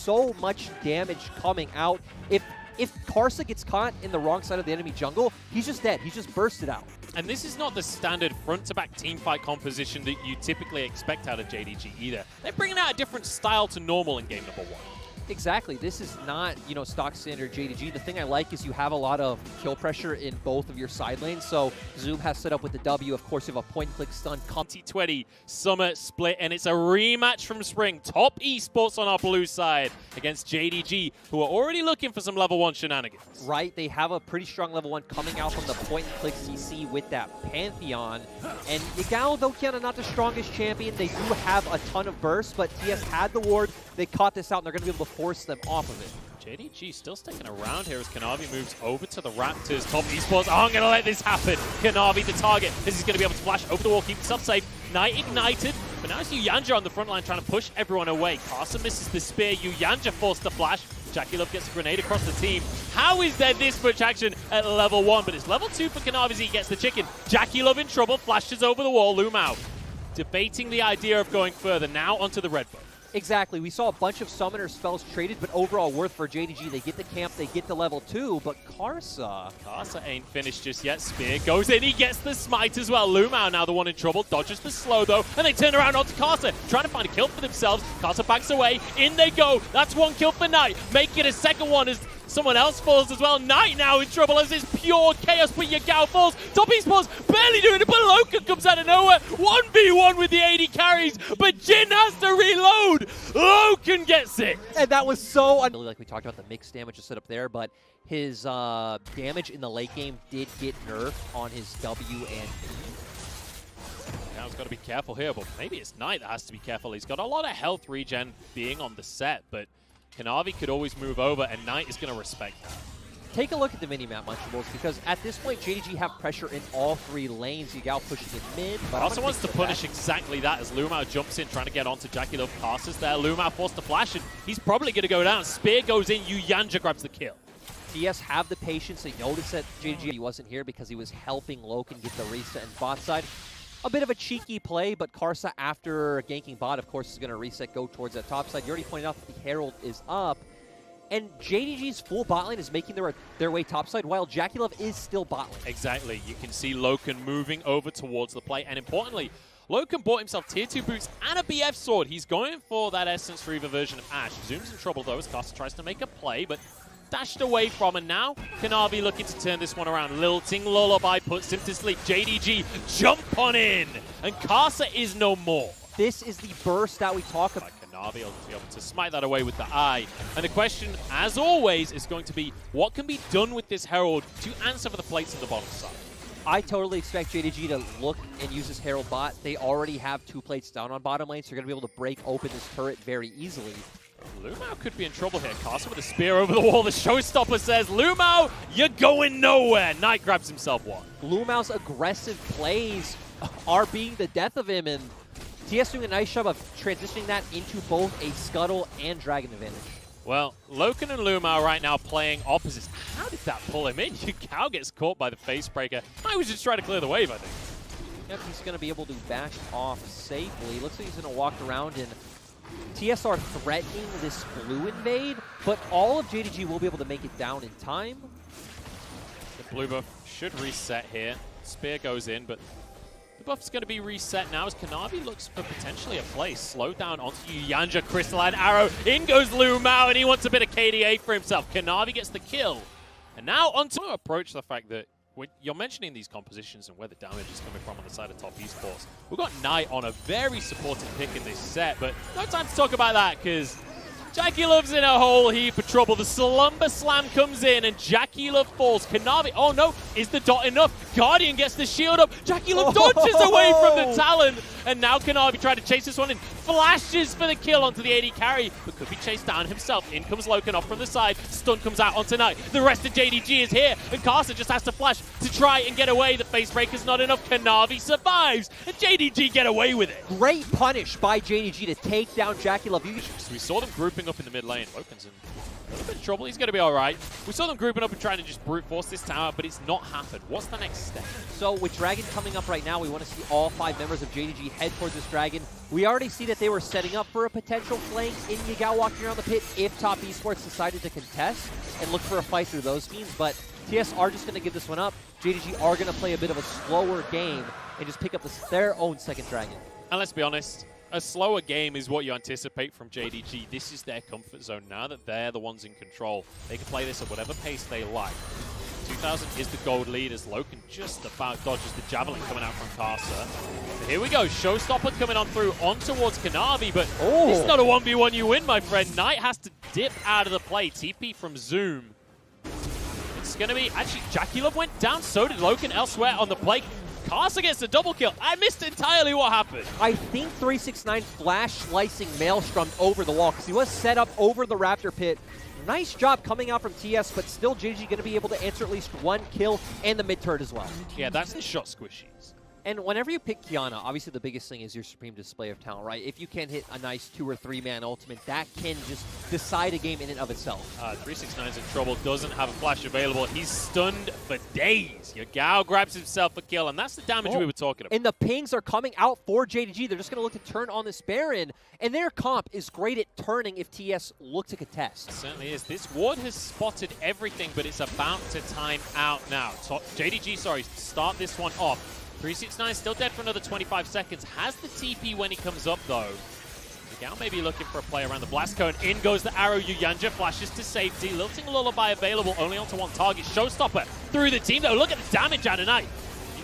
so much damage coming out. If Karsa gets caught in the wrong side of the enemy jungle, he's just dead. He's just bursted out. And this is not the standard front-to-back teamfight composition that you typically expect out of JDG either. They're bringing out a different style to normal in game number 1. Exactly. This is not, stock standard JDG. The thing I like is you have a lot of kill pressure in both of your side lanes. So Zoom has set up with the W. Of course, you have a point-and-click stun. 2020 Summer Split, and it's a rematch from Spring. Top Esports on our blue side against JDG, who are already looking for some level 1 shenanigans. Right. They have a pretty strong level 1 coming out from the point-and-click CC with that Pantheon. And Yagao, though, not the strongest champion. They do have a ton of bursts, but TS had the ward. They caught this out, and they're going to be able to force them off of it. JDG still sticking around here as Kanavi moves over to the Raptors. Top Esports aren't going to let this happen. Kanavi the target. This is going to be able to flash over the wall, keep himself safe. Knight ignited, but now it's Yuyanja on the front line trying to push everyone away. Carson misses the spear. Yuyanja forced the flash. Jackie Love gets a grenade across the team. How is there this much action at level 1? But it's level 2 for Kanavi as he gets the chicken. Jackie Love in trouble, flashes over the wall. Lumao debating the idea of going further. Now onto the red buff. Exactly. We saw a bunch of summoner spells traded, but overall worth for JDG. They get the camp, they get the level 2, but Karsa ain't finished just yet. Spear goes in, he gets the smite as well. Lumao now the one in trouble, dodges the slow though, and they turn around onto Karsa, trying to find a kill for themselves. Karsa backs away, in they go. That's one kill for Knight. Make it a second one as someone else falls as well. Knight now in trouble as it's pure chaos, but Yagao falls. Top Esports barely doing it, but Loken comes out of nowhere. 1v1 with the AD carries, but Jin has to reload. Loken gets it. And that was so like we talked about the mixed damage to set up there, but his damage in the late game did get nerfed on his W and E. Now he's got to be careful here, but maybe it's Knight that has to be careful. He's got a lot of health regen being on the set, but Kanavi could always move over, and Knight is going to respect that. Take a look at the minimap, Munchables, because at this point, JDG have pressure in all 3 lanes. Yagao pushing in mid. But also wants to punish exactly that as Lumao jumps in, trying to get onto Jackie Love. Passes there. Lumao forced to flash, and he's probably going to go down. Spear goes in. Yuyanja grabs the kill. TS have the patience. They noticed that JDG wasn't here because he was helping Loken get the reset in bot side. A bit of a cheeky play, but Karsa, after ganking bot, of course, is going to reset, go towards that top side. You already pointed out that the Herald is up. And JDG's full bot lane is making their way topside, while Jackie Love is still bot lane. Exactly. You can see Loken moving over towards the play. And importantly, Loken bought himself tier 2 boots and a BF sword. He's going for that Essence Reaver version of Ashe. Zoom's in trouble, though, as Karsa tries to make a play, but dashed away from, and now Kanavi looking to turn this one around. Lilting Lullaby puts him to sleep. JDG jump on in, and Karsa is no more. This is the burst that we talk about. Kanavi will be able to smite that away with the eye. And the question, as always, is going to be, what can be done with this Herald to answer for the plates on the bottom side? I totally expect JDG to look and use this Herald bot. They already have 2 plates down on bottom lane, so they're going to be able to break open this turret very easily. Lumao could be in trouble here. Karsa with a spear over the wall. The showstopper says, Lumao, you're going nowhere. Knight grabs himself one. Lumao's aggressive plays are being the death of him, and TS doing a nice job of transitioning that into both a Scuttle and Dragon advantage. Well, Loken and Lumao right now playing opposites. How did that pull him in? Yagao gets caught by the face breaker. I was just trying to clear the wave, I think. Yep, he's going to be able to back off safely. Looks like he's going to walk around, and TS are threatening this blue invade, but all of JDG will be able to make it down in time. The blue buff should reset here. Spear goes in, but the buff's going to be reset now as Kanavi looks for potentially a play. Slow down onto Yuyanja, Crystalline Arrow. In goes Lumao, and he wants a bit of KDA for himself. Kanavi gets the kill. And now on to approach the fact that when you're mentioning these compositions and where the damage is coming from on the side of Top Esports. We've got Knight on a very supportive pick in this set, but no time to talk about that because Jackie Love's in a whole heap of trouble. The Slumber Slam comes in and Jackie Love falls. Kanavi, oh no, is the dot enough? Guardian gets the shield up. Jackie Love dodges away from the Talon. And now Kanavi trying to chase this one in. Flashes for the kill onto the AD carry, but could be chased down himself. In comes Loken off from the side. Stun comes out onto Knight. The rest of JDG is here, and Karsa just has to flash to try and get away. The face breaker's not enough. Kanavi survives, and JDG get away with it. Great punish by JDG to take down Jackie Love. So we saw them grouping up in the mid lane. Loken's in a little bit of trouble. He's going to be all right. We saw them grouping up and trying to just brute force this tower, but it's not happened. What's the next step? So with Dragon coming up right now, we want to see all 5 members of JDG head towards this Dragon. We already see that they were setting up for a potential flank in Yagao walking around the pit if Top Esports decided to contest and look for a fight through those means, but TS are just going to give this one up. JDG are going to play a bit of a slower game and just pick up their own second Dragon. And let's be honest, a slower game is what you anticipate from JDG. This is their comfort zone now that they're the ones in control. They can play this at whatever pace they like. 2000 is the gold lead as Loken just about dodges the javelin coming out from Karsa. So here we go, Showstopper coming on through on towards Kanavi, but this is not a 1v1 you win, my friend. Knight has to dip out of the play. TP from Zoom. It's going to be, actually, Jackie Love went down, so did Loken elsewhere on the play. Karsa gets a double kill. I missed entirely what happened. I think 369 flash slicing Maelstrom over the wall because he was set up over the Raptor pit. Nice job coming out from TS, but still JDG going to be able to answer at least one kill and the mid turret as well. Yeah, that's the shot squishies. And whenever you pick Qiyana, obviously the biggest thing is your supreme display of talent, right? If you can hit a nice 2 or 3 man ultimate, that can just decide a game in and of itself. 369's in trouble, doesn't have a flash available. He's stunned for days. Yagao grabs himself a kill, and that's the damage we were talking about. And the pings are coming out for JDG. They're just going to look to turn on this Baron, and their comp is great at turning if TS look to contest. It certainly is. This ward has spotted everything, but it's about to time out now. JDG, start this one off. 369 still dead for another 25 seconds. Has the TP when he comes up, though. Yagao may be looking for a play around the blast cone. In goes the arrow. Yuyanja flashes to safety. Lilting Lullaby available only onto one target. Showstopper through the team, though. Look at the damage out of Knight.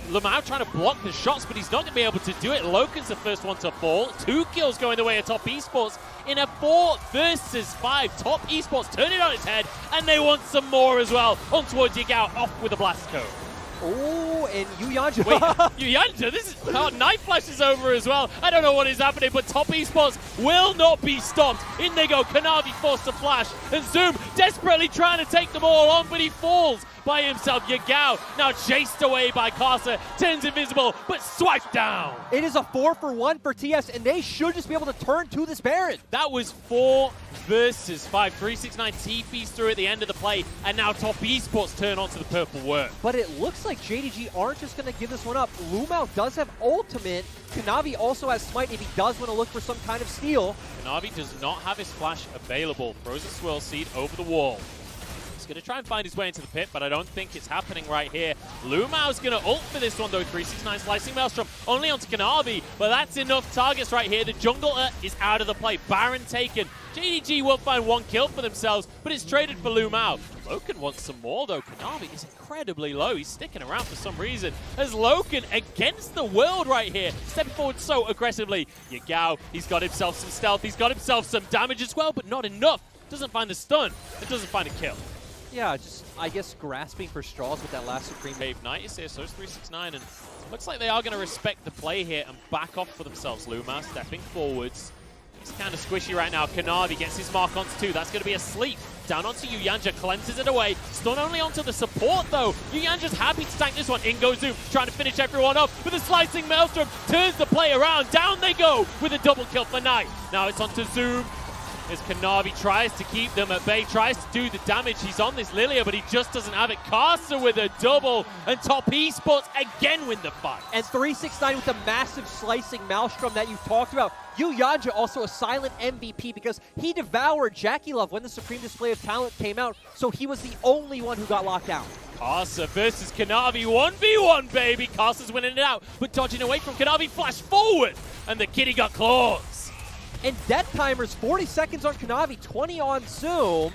Lamau trying to block the shots, but he's not going to be able to do it. Loken's the first one to fall. 2 kills going the way of Top Esports in a 4 versus 5. Top Esports turn it on its head, and they want some more as well. On towards Yagao, off with a blast cone. Oh, and Yuyanja. Wait, Yuyanja, this is how Knight flashes over as well. I don't know what is happening, but Top Esports will not be stopped. In they go, Kanavi forced to flash, and Zoom desperately trying to take them all on, but he falls by himself. Yagao now chased away by Karsa, turns invisible, but swiped down. It is a 4-for-1 for TS, and they should just be able to turn to this Baron. That was 4 versus 5. 369 TPs through at the end of the play, and now Top Esports turn onto the purple work. But it looks like JDG aren't just going to give this one up. Lumao does have ultimate. Kanavi also has smite if he does want to look for some kind of steal. Kanavi does not have his flash available. Throws a swirl seed over the wall. Going to try and find his way into the pit, but I don't think it's happening right here. Lumao's going to ult for this one, though. 369 slicing Maelstrom only onto Kanavi, but that's enough targets right here. The jungler is out of the play. Baron taken. JDG will find 1 kill for themselves, but it's traded for Lumao. Loken wants some more, though. Kanavi is incredibly low. He's sticking around for some reason. As Loken against the world right here, stepping forward so aggressively. Yagao, he's got himself some stealth. He's got himself some damage as well, but not enough. Doesn't find the stun. It doesn't find a kill. Yeah, just, I guess, grasping for straws with that last Supreme. Dave Knight is here, so is 369, and looks like they are going to respect the play here and back off for themselves. Luma stepping forwards. It's kind of squishy right now. Kanavi gets his mark onto 2. That's going to be a sleep. Down onto Yuyanja, cleanses it away. Stun only onto the support, though. Yuyanja's happy to tank this one. In goes Zoom, trying to finish everyone off with a slicing Maelstrom. Turns the play around. Down they go with a double kill for Knight. Now it's onto Zoom. As Kanavi tries to keep them at bay, tries to do the damage. He's on this Lilia, but he just doesn't have it. Karsa with a double, and Top Esports again win the fight. And 369 with a massive slicing Maelstrom that you talked about. Yuyanja also a silent MVP because he devoured Jackie Love when the Supreme Display of Talent came out, so he was the only one who got locked down. Karsa versus Kanavi, 1v1, baby. Karsa's winning it out, but dodging away from Kanavi, flash forward, and the kitty got claws. And death timers, 40 seconds on Kanavi, 20 on Zoom.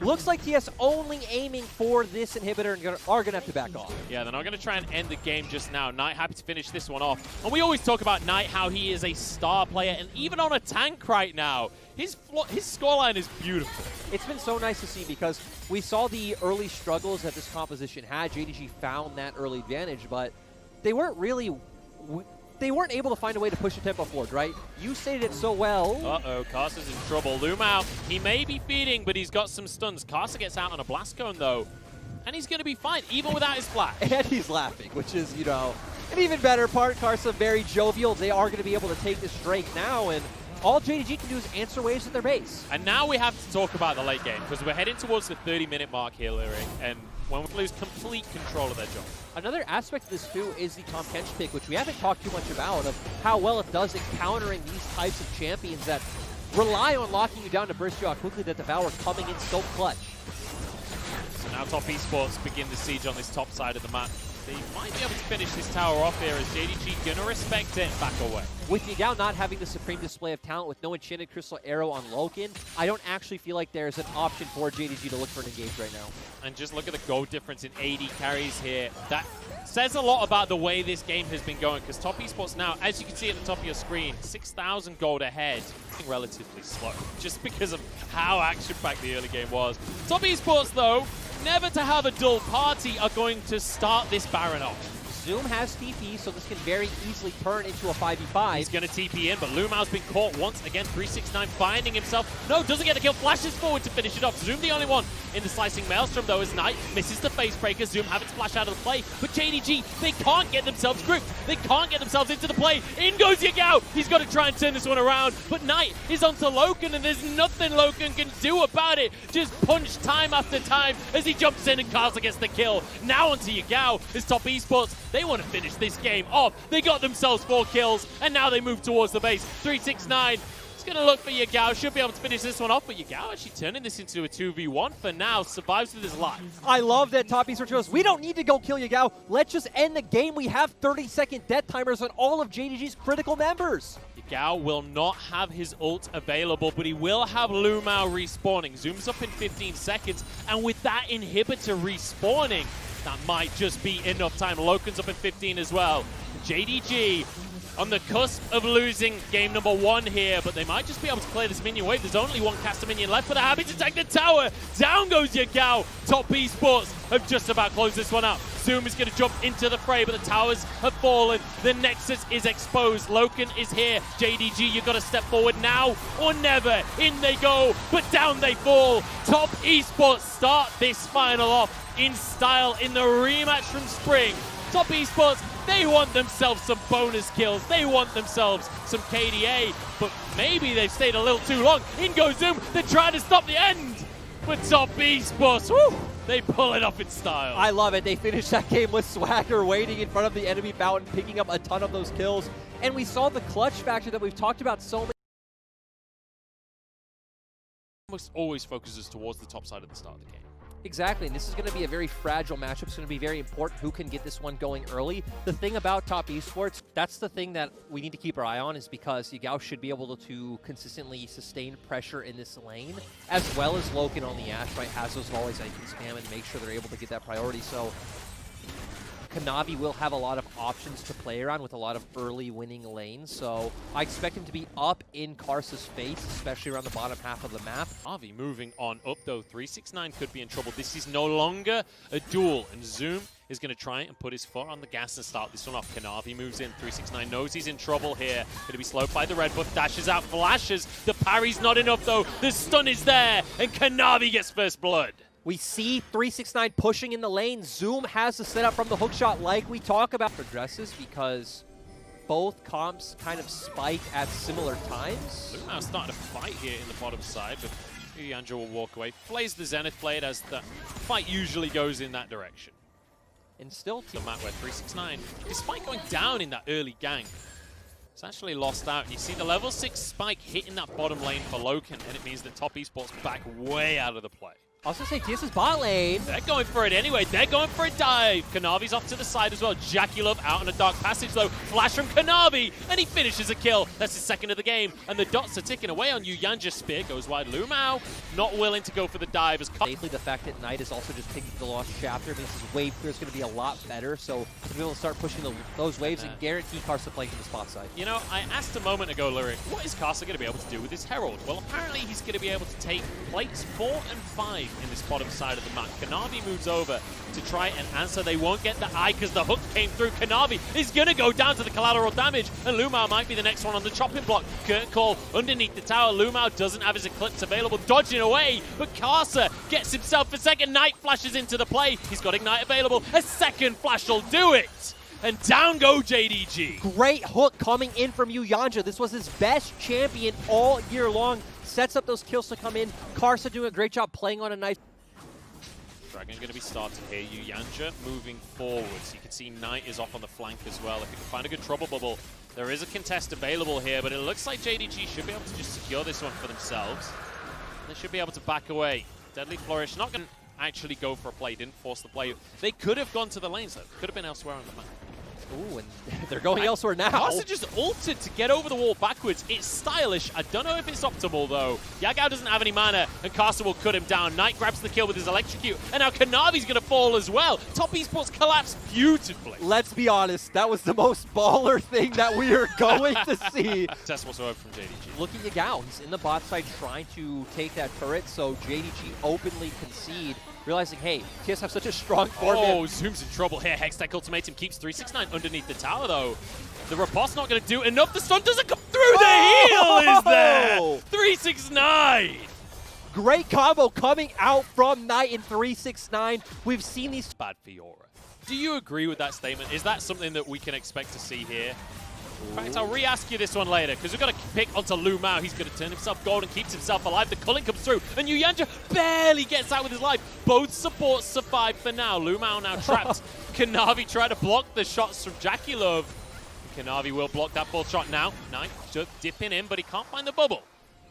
Looks like TS only aiming for this inhibitor and are going to have to back off. Yeah, they're not going to try and end the game just now. Knight happy to finish this one off. And we always talk about Knight, how he is a star player, and even on a tank right now, his scoreline is beautiful. It's been so nice to see because we saw the early struggles that this composition had. JDG found that early advantage, but they weren't really... They weren't able to find a way to push the tempo forward, right? You stated it so well. Uh-oh, Karsa's in trouble. Lumao, he may be feeding, but he's got some stuns. Karsa gets out on a blast cone, though, and he's going to be fine, even without his flash. And he's laughing, which is, you know, an even better part. Karsa very jovial. They are going to be able to take this straight now, and all JDG can do is answer waves at their base. And now we have to talk about the late game, because we're heading towards the 30-minute mark here, Lyric, and when we lose complete control of their job. Another aspect of this too is the Tom Kench pick, which we haven't talked too much about, of how well it does at countering these types of champions that rely on locking you down to burst you out quickly, that Devour coming in so clutch. So now top Esports begin the siege on this top side of the map. They might be able to finish this tower off here as JDG gonna respect it and back away. With Yagao not having the supreme display of talent with no enchanted crystal arrow on Loken, I don't actually feel like there's an option for JDG to look for an engage right now. And just look at the gold difference in AD carries here. That says a lot about the way this game has been going, because top Esports now, as you can see at the top of your screen, 6,000 gold ahead, relatively slow, just because of how action-packed the early game was. Top Esports, though, never to have a dull party, are going to start this Baron off. Zoom has TP, so this can very easily turn into a 5v5. He's going to TP in, but Lumao's been caught once again. 369 finding himself. No, doesn't get the kill. Flashes forward to finish it off. Zoom the only one in the slicing Maelstrom, though, as Knight misses the face breaker. Zoom have it splash out of the play, but JDG, they can't get themselves gripped. They can't get themselves into the play. In goes Yagao. He's got to try and turn this one around, but Knight is onto Loken, and there's nothing Loken can do about it. Just punch time after time as he jumps in and Karsa gets the kill. Now onto Yagao as top Esports. They want to finish this game off. They got themselves 4 kills, and now they move towards the base. 369. It's going to look for Yagao. Should be able to finish this one off, but Yagao actually turning this into a 2v1 for now. Survives with his life. I love that top Esports goes, we don't need to go kill Yagao. Let's just end the game. We have 30-second death timers on all of JDG's critical members. Yagao will not have his ult available, but he will have Lumao respawning. Zooms up in 15 seconds, and with that inhibitor respawning, that might just be enough time. Loken's up in 15 as well. JDG on the cusp of losing game number 1 here, but they might just be able to clear this minion wave. There's only one caster minion left, but they're happy to take the tower. Down goes Yagao. Top Esports have just about closed this one out. Zoom is going to jump into the fray, but the towers have fallen. The Nexus is exposed. Loken is here. JDG, you've got to step forward now or never. In they go, but down they fall. Top Esports start this final off in style in the rematch from spring. Top Esports, they want themselves some bonus kills. They want themselves some KDA, but maybe they've stayed a little too long. In goes Zoom. They're trying to stop the end. But Top Esports, woo, they pull it off in style. I love it. They finished that game with swagger, waiting in front of the enemy fountain, picking up a ton of those kills. And we saw the clutch factor that we've talked about so many. Almost always focuses towards the top side of the start of the game. Exactly, and this is going to be a very fragile matchup. It's going to be very important who can get this one going early. The thing about top Esports, that's the thing that we need to keep our eye on, is because Yagao should be able to consistently sustain pressure in this lane, as well as Loken on the Ashe, right, has those volleys that he can spam and make sure they're able to get that priority. So Kanavi will have a lot of options to play around with a lot of early winning lanes, so I expect him to be up in Karsa's face, especially around the bottom half of the map. Avi moving on up though. 369 could be in trouble. This is no longer a duel, and Zoom is going to try and put his foot on the gas and start this one off. Kanavi moves in. 369 knows he's in trouble here. Going to be slowed by the red buff. Dashes out, flashes. The parry's not enough though. The stun is there, and Kanavi gets first blood. We see 369 pushing in the lane. Zoom has the setup from the hookshot like we talk about. Progresses because both comps kind of spike at similar times. Lumao's starting to fight here in the bottom side, but Yanja will walk away. Plays the Zenith Blade as the fight usually goes in that direction. And still the map where 369, despite going down in that early gank, it's actually lost out. And you see the level 6 spike hitting that bottom lane for Loken, and it means that Top Esports back way out of the play. I was going to say, TES' bot lane. They're going for it anyway. They're going for a dive. Kanavi's off to the side as well. Jackie Love out on a dark passage, though. Flash from Kanavi, and he finishes a kill. That's his second of the game, and the dots are ticking away on you. Yanja's spear goes wide. Lumao not willing to go for the dive. Safely, the fact that Knight is also just taking the lost chapter means his wave clear is going to be a lot better, so he'll be able to start pushing those waves and guarantee Karsa playing from the spot side. You know, I asked a moment ago, Lyric, what is Karsa going to be able to do with his Herald? Well, apparently he's going to be able to take plates 4 and 5 in this bottom side of the map. Kanavi moves over to try and answer. They won't get the eye because the hook came through. Kanavi is going to go down to the collateral damage, and Lumao might be the next one on the chopping block. Curtain Call underneath the tower. Lumao doesn't have his Eclipse available, dodging away, but Karsa gets himself a second. Knight flashes into the play. He's got Ignite available. A second flash will do it. and down go JDG. Great hook coming in from Yuyanja. This was his best champion all year long. Sets up those kills to come in. Karsa doing a great job playing on a nice... Dragon going to be starting here. Yuyanja moving forwards. You can see Knight is off on the flank as well. If you can find a good trouble bubble, there is a contest available here, but it looks like JDG should be able to just secure this one for themselves. They should be able to back away. Deadly Flourish, not going to actually go for a play, didn't force the play. They could have gone to the lanes though. Could have been elsewhere on the map. Ooh, and they're going elsewhere now. Karsa just ulted to get over the wall backwards. It's stylish. I don't know if it's optimal though. Yagao doesn't have any mana, and Karsa will cut him down. Knight grabs the kill with his electrocute, and now Kanavi's going to fall as well. Top Esports collapsed beautifully. Let's be honest, that was the most baller thing that we are going to see. Test whatsoever from JDG. Look at Yagao. He's in the bot side trying to take that turret, so JDG openly concede, realizing, hey, TS have such a strong form. Oh, Zoom's in trouble here. Hextech Ultimatum keeps 369 underneath the tower, though. The riposte not going to do enough. The stun doesn't come through. The heal is there. 369. Great combo coming out from Knight in 369. We've seen these... Bad Fiora. Do you agree with that statement? Is that something that we can expect to see here? In fact, I'll re-ask you this one later, because we've got to pick onto Lu Mao. He's going to turn himself gold and keeps himself alive. The culling comes through, and Yuyanja barely gets out with his life. Both supports survive for now. Lu Mao now trapped. Kanavi trying to block the shots from Jackie Love. Kanavi will block that ball shot now. Knight just dipping in, but he can't find the bubble.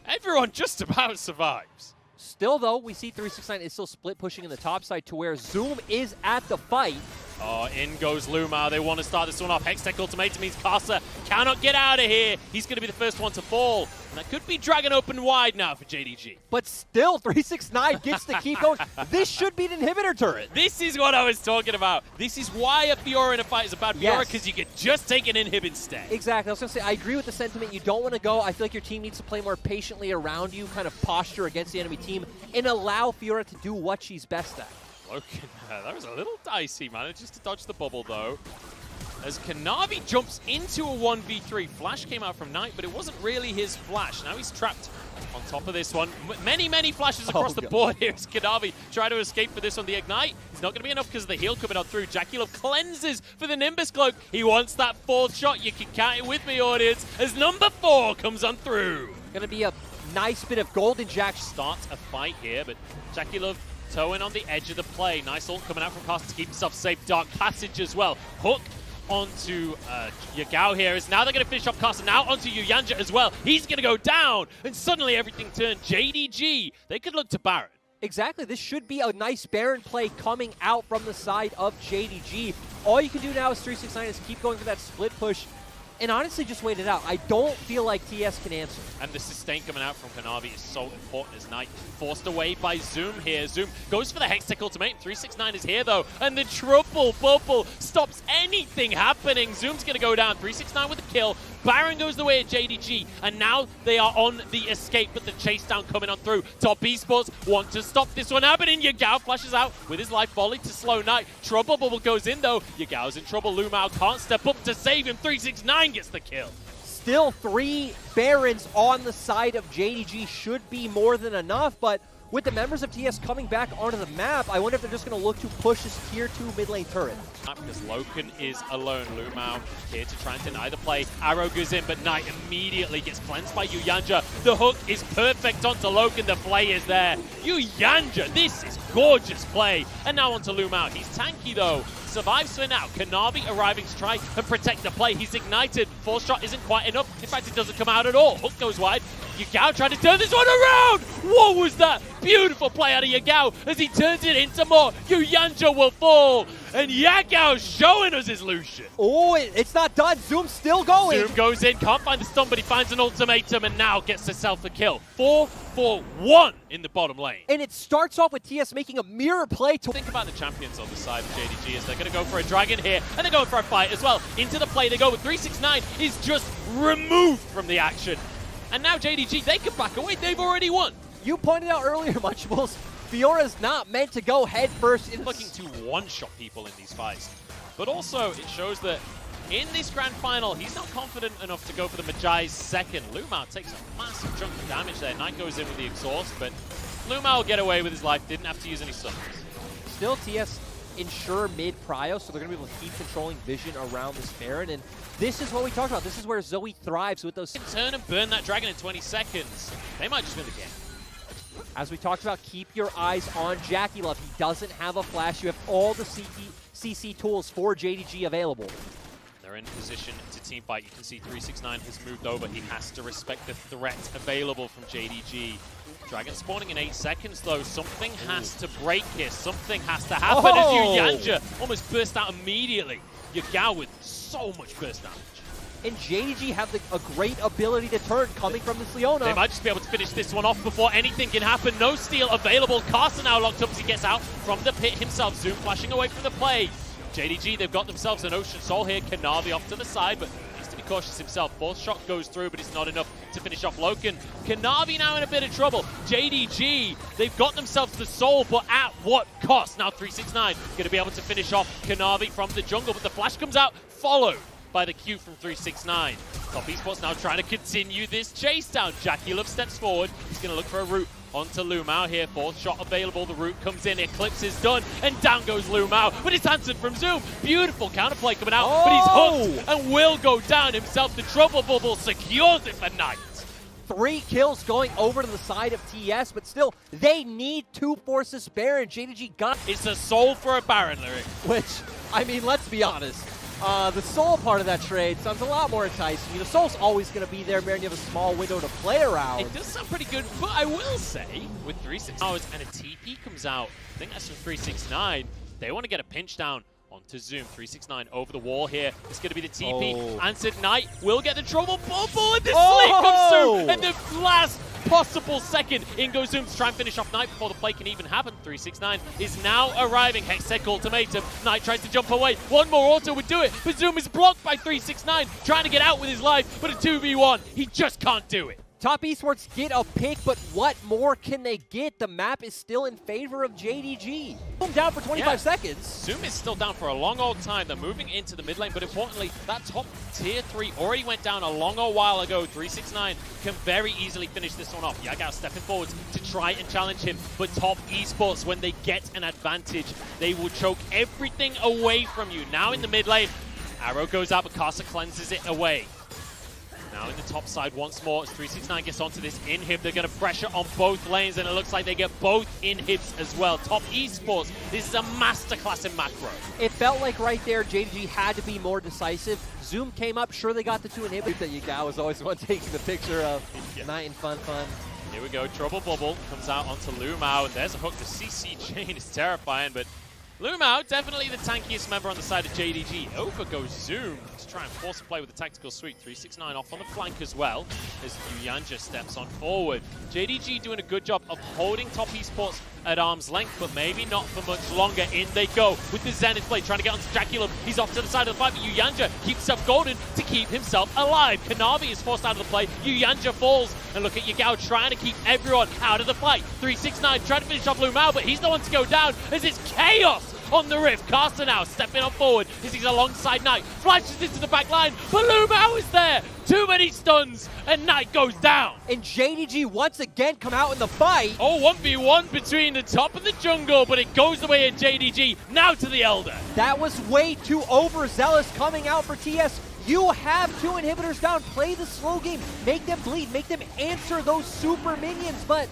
Everyone just about survives. Still, though, we see 369 is still split pushing in the top side to where Zoom is at the fight. Oh, in goes Lu Mao. They want to start this one off. Hextech Ultimatum means Karsa cannot get out of here. He's going to be the first one to fall. And that could be Dragon open wide now for JDG. But still, 369 gets to keep going. This should be an inhibitor turret. This is what I was talking about. This is why a Fiora in a fight is a bad Fiora, because you could just take an inhib instead. Exactly. I was going to say, I agree with the sentiment. You don't want to go. I feel like your team needs to play more patiently around you, kind of posture against the enemy team, and allow Fiora to do what she's best at. Loken, that was a little dicey. Manages to dodge the bubble, though. As Kanavi jumps into a 1v3. Flash came out from Knight, but it wasn't really his flash. Now he's trapped on top of this one. Many flashes across the board here as Kanavi try to escape for this on the Ignite. He's not going to be enough because of the heal coming on through. Jackie Love cleanses for the Nimbus Cloak. He wants that fourth shot. You can count it with me, audience, as number 4 comes on through. Going to be a nice bit of Golden Jack. Starts a fight here, but Jackie Love towing on the edge of the play. Nice ult coming out from Karsa to keep himself safe. Dark Passage as well. Hook onto Yagao here. Now they're going to finish off Karsa. Now onto Yuyanja as well. He's going to go down. And suddenly everything turned JDG. They could look to Baron. Exactly. This should be a nice Baron play coming out from the side of JDG. All you can do now is 369 is keep going for that split push. And honestly, just wait it out. I don't feel like TS can answer. And the sustain coming out from Kanavi is so important as Knight forced away by Zoom here. Zoom goes for the Hextech Ultimatum. 369 is here, though. And the triple bubble stops anything happening. Zoom's going to go down. 369 with the kill. Baron goes the way of JDG. And now they are on the escape, but the chase down coming on through. Top Esports want to stop this one happening. Yagao flashes out with his life volley to slow Knight. Trouble bubble goes in, though. Yagao's in trouble. Lu Mao can't step up to save him. 369 gets the kill. Still 3 Barons on the side of JDG should be more than enough, but with the members of TS coming back onto the map, I wonder if they're just going to look to push this tier 2 mid lane turret. Because Loken is alone. Lu Mao here to try and deny the play. Arrow goes in, but Knight immediately gets cleansed by Yuyanja. The hook is perfect onto Loken. The play is there. Yuyanja, this is gorgeous play. And now onto Lu Mao. He's tanky though. Survives for now. Kanavi arriving to try and protect the play. He's ignited. Force shot isn't quite enough. In fact, it doesn't come out at all. Hook goes wide. Yagao trying to turn this one around. What was that? Beautiful play out of Yagao as he turns it into more. Yuyanja will fall. And Yagao showing us his Lucian. Oh, it's not done. Zoom's still going. Zoom goes in. Can't find the stun, but he finds an ultimatum and now gets himself the kill. 4-4-1 in the bottom lane. And it starts off with TS making a mirror play to... Think about the champions on the side of JDG as they're going to go for a dragon here, and they're going for a fight as well. Into the play they go with 369 is just removed from the action. And now JDG, they can back away. They've already won. You pointed out earlier, Munchables, Fiora's not meant to go head first. He's looking to one-shot people in these fights. But also, it shows that in this grand final, he's not confident enough to go for the Magi's second. Lu Mao takes a massive chunk of damage there. Knight goes in with the exhaust, but Lu Mao will get away with his life. Didn't have to use any stuns. Still, TS ensure mid-prio, so they're going to be able to keep controlling vision around this Baron. And this is what we talked about. This is where Zoe thrives with those. Turn and burn that dragon in 20 seconds. They might just win the game. As we talked about, keep your eyes on Jackie Love. He doesn't have a flash. You have all the CC tools for JDG available. They're in position to teamfight. You can see 369 has moved over. He has to respect the threat available from JDG. Dragon spawning in 8 seconds, though. Something has to break here. Something has to happen as Yuyanja almost burst out immediately. Yagao with so much burst damage. And JDG have a great ability to turn coming from this Leona. They might just be able to finish this one off before anything can happen. No steal available. Carson now locked up as he gets out from the pit himself. Zoom flashing away from the play. JDG, they've got themselves an Ocean Soul here. Kanavi off to the side, but needs to be cautious himself. Fourth shot goes through, but it's not enough to finish off Loken. Kanavi now in a bit of trouble. JDG, they've got themselves the Soul, but at what cost? Now 369 going to be able to finish off Kanavi from the jungle, but the flash comes out, followed by the Q from 369. Top Esports now trying to continue this chase down. Jackie Love steps forward. He's going to look for a route onto Lumao here. Fourth shot available. The route comes in. Eclipse is done. And down goes Lumao. But it's answered from Zoom. Beautiful counterplay coming out. But he's hooked and will go down himself. The trouble bubble secures it for Knight. 3 kills going over to the side of TES, but still, they need to force this Baron. JDG got It's a soul for a Baron, Lyric. which, I mean, let's be honest. The Soul part of that trade sounds a lot more enticing. You know, Soul's always going to be there, Baron. You have a small window to play around. It does sound pretty good, but I will say, with 369 and a TP comes out, I think that's from 369, they want to get a pinch down onto Zoom. 369 over the wall here. It's going to be the TP. Answered Knight will get the trouble bubble, and the sleep comes through, and the last possible second in goes Zoom to try and finish off Knight before the play can even happen. 369 is now arriving. Hextech ultimatum. Knight tries to jump away. One more auto would do it, but Zoom is blocked by 369, trying to get out with his life, but a 2v1. He just can't do it. Top Esports get a pick, but what more can they get? The map is still in favor of JDG. Boom, down for 25 seconds. Zoom is still down for a long old time. They're moving into the mid lane, but importantly, that top tier 3 already went down a long old while ago. 369 can very easily finish this one off. Yagao stepping forward to try and challenge him, but Top Esports, when they get an advantage, they will choke everything away from you. Now in the mid lane, Arrow goes out, but Casa cleanses it away. Now in the top side once more, as 369 gets onto this inhib, they're going to pressure on both lanes, and it looks like they get both inhibs as well. Top Esports, this is a masterclass in macro. It felt like right there, JDG had to be more decisive. Zoom came up, sure they got the 2 inhibitors. That Yagao was always the one taking the picture of Knight and Fun. Here we go, Trouble Bubble comes out onto Lumao, and there's a hook. The CC chain is terrifying, but Lumao, definitely the tankiest member on the side of JDG. Over goes Zoom to try and force a play with the tactical sweep. 369 off on the flank as well as Yuyanja steps on forward. JDG doing a good job of holding Top Esports at arm's length, but maybe not for much longer. In they go with the Zenith play, trying to get onto Jackie. He's off to the side of the fight, but Yuyanja keeps himself golden to keep himself alive. Kanavi is forced out of the play. Yuyanja falls, and look at Yagao trying to keep everyone out of the fight. 369 trying to finish off Lumao, but he's the one to go down as it's chaos on the rift. Carson now stepping on forward as he's alongside Knight. Flashes into the back line, but Lumao is there. Too many stuns, and Knight goes down. And JDG once again come out in the fight. Oh, 1v1 between the top of the jungle, but it goes the way of JDG. Now to the Elder. That was way too overzealous coming out for TS. You have 2 inhibitors down. Play the slow game. Make them bleed. Make them answer those super minions. But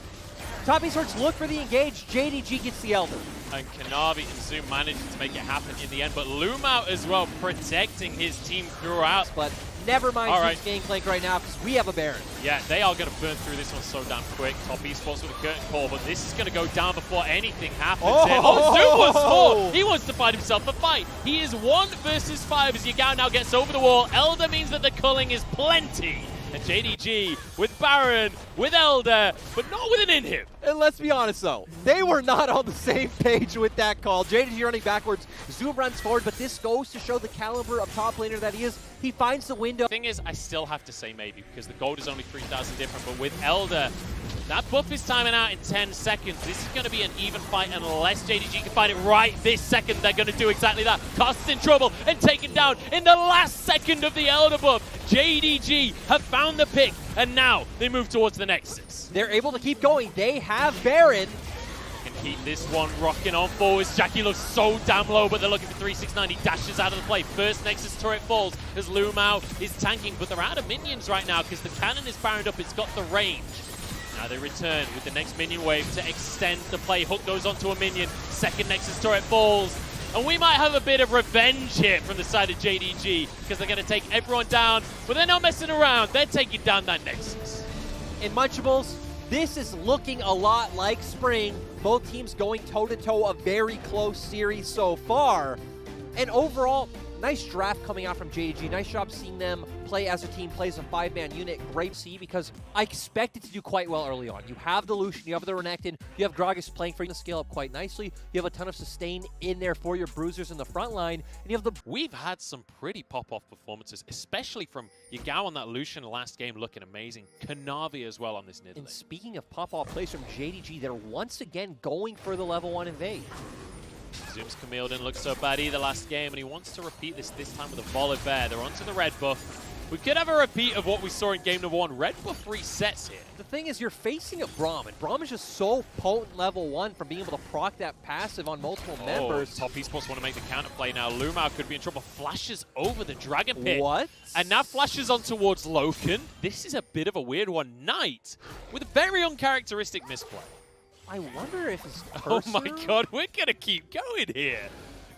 Top Esports look for the engage. JDG gets the Elder. And Kanavi and Zoom managing to make it happen in the end, but Lumao as well protecting his team throughout. But never mind Zoom's gangplank right now because we have a Baron. Yeah, they are going to burn through this one so damn quick. Top Esports with a curtain call, but this is going to go down before anything happens. Zoom wants more. He wants to find himself a fight. He is 1 versus 5 as Yagao now gets over the wall. Elder means that the culling is plenty. And JDG with Baron, with Elder, but not with an inhib. And let's be honest though, they were not on the same page with that call. JDG running backwards, Zoom runs forward, but this goes to show the caliber of top laner that he is. He finds the window. The thing is, I still have to say maybe, because the gold is only 3,000 different, but with Elder, that buff is timing out in 10 seconds. This is going to be an even fight unless JDG can find it right this second. They're going to do exactly that. Cast's in trouble and taken down in the last second of the Elder buff. JDG have found the pick, and now they move towards the Nexus. They're able to keep going. They have Baron. Can keep this one rocking on forwards. Jackie looks so damn low, but they're looking for 369. He dashes out of the play. First Nexus turret falls as Lumao is tanking, but they're out of minions right now because the cannon is powered up. It's got the range. Now they return with the next minion wave to extend the play. Hook goes onto a minion. Second Nexus turret falls. And we might have a bit of revenge here from the side of JDG because they're going to take everyone down, but they're not messing around. They're taking down that Nexus. In Munchables, this is looking a lot like spring. Both teams going toe-to-toe, a very close series so far. And overall, nice draft coming out from JDG. Nice job seeing them play as a team, play as a 5-man unit. Great to see because I expect it to do quite well early on. You have the Lucian, you have the Renekton, you have Gragas playing for you to scale up quite nicely. You have a ton of sustain in there for your bruisers in the front line. And you have the... We've had some pretty pop-off performances, especially from Yagao on that Lucian last game looking amazing. Kanavi as well on this mid lane. And speaking of pop-off plays from JDG, they're once again going for the level 1 invade. Zoom's Camille didn't look so bad either last game, and he wants to repeat this time with a Volibear. They're onto the red buff. We could have a repeat of what we saw in game number 1. Red buff resets here. The thing is, you're facing a Braum, and Braum is just so potent level 1 from being able to proc that passive on multiple members. Top Esports want to make the counterplay now. Lumao could be in trouble. Flashes over the Dragon Pit. What? And now flashes on towards Loken. This is a bit of a weird one. Knight with a very uncharacteristic misplay. I wonder if it's Oh my god, we're going to keep going here.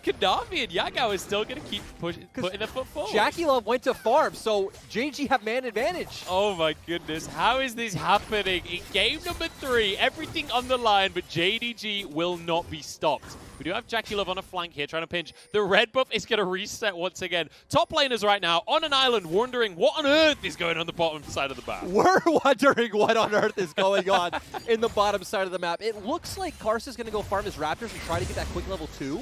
Kanavi and Yagao is still going to keep putting their foot forward. Jackie Love went to farm, so JG have man advantage. Oh my goodness, how is this happening? In game number 3, everything on the line, but JDG will not be stopped. We do have Jackie Love on a flank here, trying to pinch. The red buff is going to reset once again. Top laners right now on an island wondering what on earth is going on the bottom side of the map. We're wondering what on earth is going on in the bottom side of the map. It looks like Karsa's going to go farm his Raptors and try to get that quick level 2.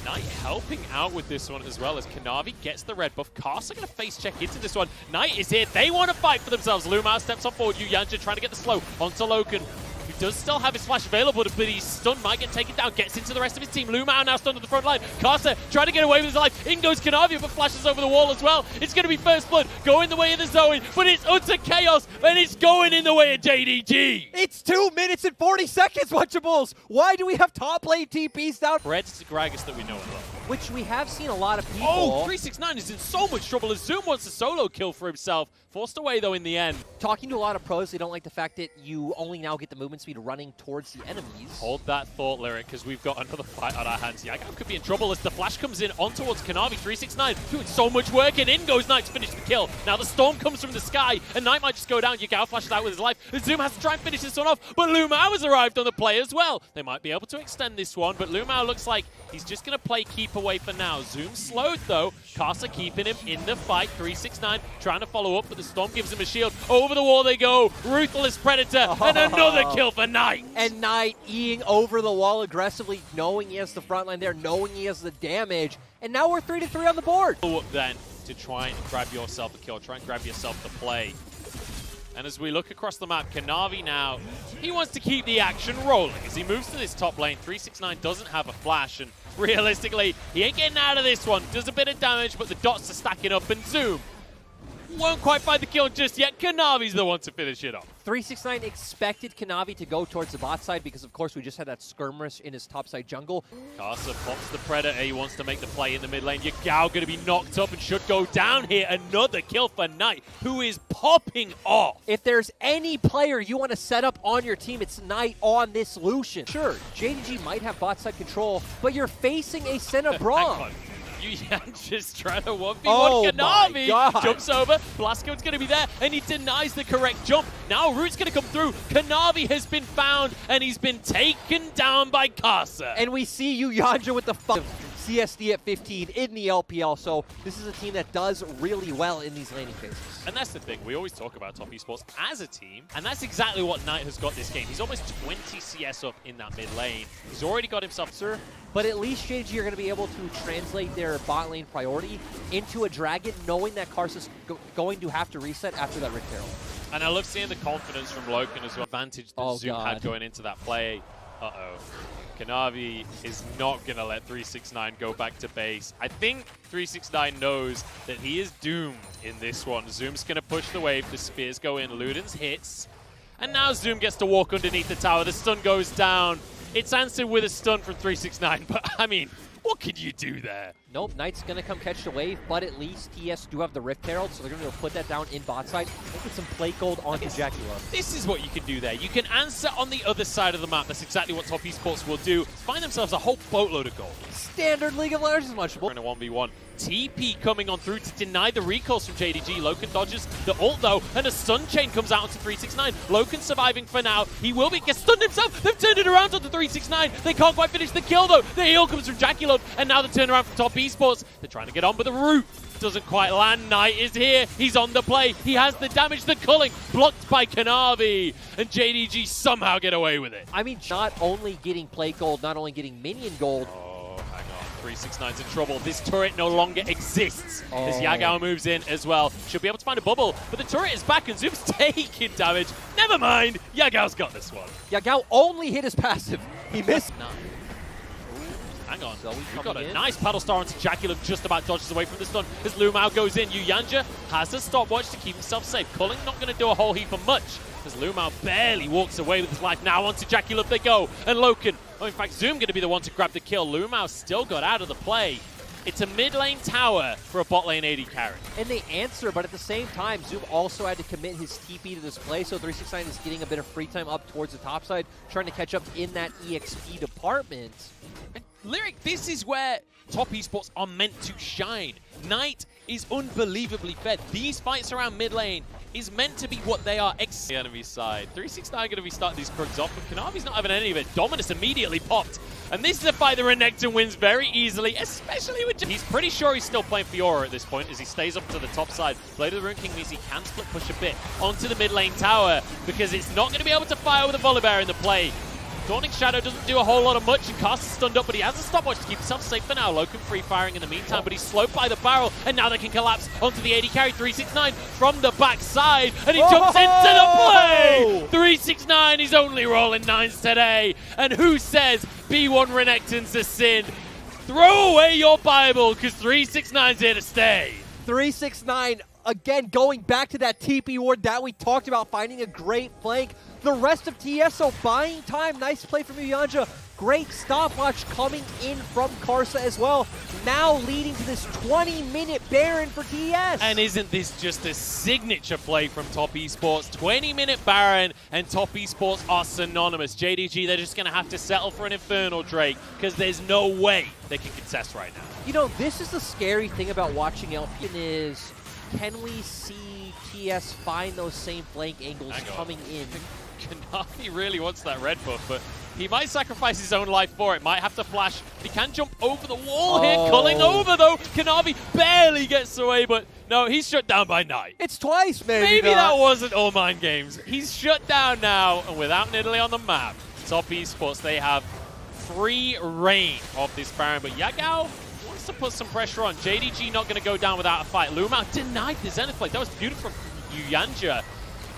Knight helping out with this one as well as Kanavi gets the red buff. Karsa going to face check into this one. Knight is here. They want to fight for themselves. Lumao steps on forward. Yanja trying to get the slow onto Loken. He does still have his flash available, but he's stunned. Might get taken down. Gets into the rest of his team. Lumao now stunned at the front line. Karsa trying to get away with his life. In goes Kanavi, but flashes over the wall as well. It's going to be first blood. Going the way of the Zoe, but it's utter chaos, and it's going in the way of JDG. It's 2 minutes and 40 seconds, Watchables. Why do we have top lane TPs down? Red's Gragas that we know and love. Which we have seen a lot of people. Oh, 369 is in so much trouble as Zoom wants a solo kill for himself. Forced away, though, in the end. Talking to a lot of pros, they don't like the fact that you only now get the movement speed running towards the enemies. Hold that thought, Lyric, because we've got another fight on our hands. Yagao could be in trouble as the flash comes in on towards Kanavi. 369 doing so much work, and in goes Knight to finish the kill. Now the storm comes from the sky, and Knight might just go down. Yagao flashes out with his life. And Zoom has to try and finish this one off, but Lumao has arrived on the play as well. They might be able to extend this one, but Lumao looks like he's just going to play keep away for now. Zoom slowed, though. Karsa keeping him in the fight. 369 trying to follow up, but the storm gives him a shield. Over the wall they go. Ruthless Predator, and another kill for Knight. And Knight eating over the wall aggressively, knowing he has the front line there, knowing he has the damage. And now we're 3-3 on the board. Follow up then to try and grab yourself a kill. Try and grab yourself the play. And as we look across the map, Kanavi now, he wants to keep the action rolling. As he moves to this top lane, 369 doesn't have a flash, and realistically, he ain't getting out of this one. Does a bit of damage, but the dots are stacking up, and Zoom won't quite find the kill just yet. Kanavi's the one to finish it off. 369 expected Kanavi to go towards the bot side because, of course, we just had that skirmish in his top side jungle. Karsa pops the Predator. He wants to make the play in the mid lane. Yagao going to be knocked up and should go down here. Another kill for Knight, who is popping off. If there's any player you want to set up on your team, it's Knight on this Lucian. Sure, JDG might have bot side control, but you're facing a Senna Braum. Just trying to 1v1 Kanavi. Jumps over. Blasco's going to be there, and he denies the correct jump. Now Root's going to come through. Kanavi has been found, and he's been taken down by Karsa. And we see you, Yanja, with the CSD at 15 in the LPL, so this is a team that does really well in these laning phases. And that's the thing, we always talk about Top Esports as a team, and that's exactly what Knight has got this game. He's almost 20 CS up in that mid lane. He's already got himself, sir. But at least JDG are going to be able to translate their bot lane priority into a Dragon, knowing that Karsa's going to have to reset after that Rick Herald. And I love seeing the confidence from Loken as well. Advantage that Zoom had going into that play. Uh-oh. Kanavi is not going to let 369 go back to base. I think 369 knows that he is doomed in this one. Zoom's going to push the wave. The spears go in. Luden's hits. And now Zoom gets to walk underneath the tower. The stun goes down. It's answered with a stun from 369, but I mean, what could you do there? Nope, Knight's going to come catch the wave, but at least TES do have the Rift Herald, so they're going to put that down in bot side and get some plate gold onto Jackie Love. This is what you can do there. You can answer on the other side of the map. That's exactly what Top Esports will do. Find themselves a whole boatload of gold. Standard League of Legends much more. In a 1v1. TP coming on through to deny the recalls from JDG. Loken dodges the ult though, and a stun chain comes out onto 369. Loken surviving for now. He will be gets stunned himself. They've turned it around onto 369. They can't quite finish the kill though. The heal comes from Jackie Love, and now the turnaround from Top Esports. They're trying to get on, but the root doesn't quite land. Knight is here. He's on the play. He has the damage. The culling blocked by Kanavi, and JDG somehow get away with it. I mean, not only getting plate gold, not only getting minion gold. 369's in trouble. This turret no longer exists as Yagao moves in as well. Should be able to find a bubble, but the turret is back and Zoom's taking damage. Never mind, Yagao's got this one. Yagao only hit his passive. He missed. Hang on. So We've got a nice paddle star onto Jackie Love, just about dodges away from the stun as Lumao goes in. Yuyanja has a stopwatch to keep himself safe. Culling not going to do a whole heap of much as Lumao barely walks away with his life. Now onto Jackie Love they go, and Loken, in fact Zoom going to be the one to grab the kill. Lumao still got out of the play. It's a mid lane tower for a bot lane AD carry. And they answer, but at the same time, Zoom also had to commit his TP to this play, so 369 is getting a bit of free time up towards the top side, trying to catch up in that EXP department. And Lyric, this is where Top Esports are meant to shine. Knight is unbelievably fed. These fights around mid lane is meant to be what they are the enemy side. 369 going to be starting these Krugs off, but Kanavi's not having any of it. Dominus immediately popped. And this is a fight that Renekton wins very easily, especially with... He's pretty sure he's still playing Fiora at this point as he stays up to the top side. Blade of the Rune King means he can split push a bit onto the mid lane tower because it's not going to be able to fire with a Volibear in the play. Dawning Shadow doesn't do a whole lot of much, and Cast is stunned up, but he has a stopwatch to keep himself safe for now. Loken free firing in the meantime, but he's slowed by the barrel, and now they can collapse onto the AD carry. 369 from the backside, and he jumps into the play! 369 is only rolling 9s today, and who says B1 Renekton's a sin? Throw away your Bible, because 369's here to stay. 369, again, going back to that TP ward that we talked about, finding a great flank. The rest of TSO buying time. Nice play from Yuyanja. Great stopwatch coming in from Karsa as well. Now leading to this 20-minute Baron for TS. And isn't this just a signature play from Top Esports? 20-minute Baron and Top Esports are synonymous. JDG, they're just going to have to settle for an Infernal Drake because there's no way they can contest right now. You know, this is the scary thing about watching LPL is, can we see TS find those same flank angles coming in? Kanavi really wants that red buff, but he might sacrifice his own life for it. Might have to flash. He can jump over the wall here. Culling over, though. Kanavi barely gets away, but no, he's shut down by Knight. It's twice, Maybe that wasn't all mind games. He's shut down now, and without Nidalee on the map, Top Esports, they have free reign of this Baron, but Yagao wants to put some pressure on. JDG not going to go down without a fight. Lumao denied the Zenith play. That was beautiful from Yuyanja.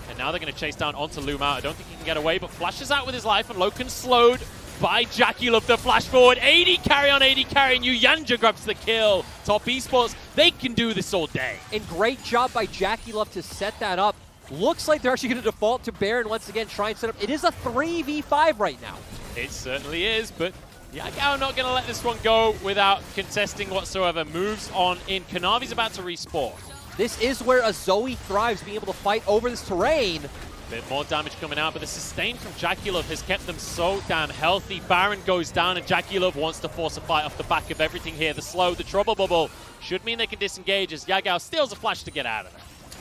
And now they're going to chase down onto Lumao. I don't think he can get away, but flashes out with his life, and Loken slowed by Jackie Love. The flash forward. AD carry on AD carry, and Yuyanja grabs the kill. Top Esports, they can do this all day. And great job by Jackie Love to set that up. Looks like they're actually going to default to Baron once again, try and set up. It is a 3v5 right now. It certainly is, but Yagao not going to let this one go without contesting whatsoever. Moves on in. Kanavi's about to respawn. This is where a Zoe thrives, being able to fight over this terrain. Bit more damage coming out, but the sustain from Jackie Love has kept them so damn healthy. Baron goes down, and Jackie Love wants to force a fight off the back of everything here. The slow, the trouble bubble should mean they can disengage as Yagao steals a flash to get out of it.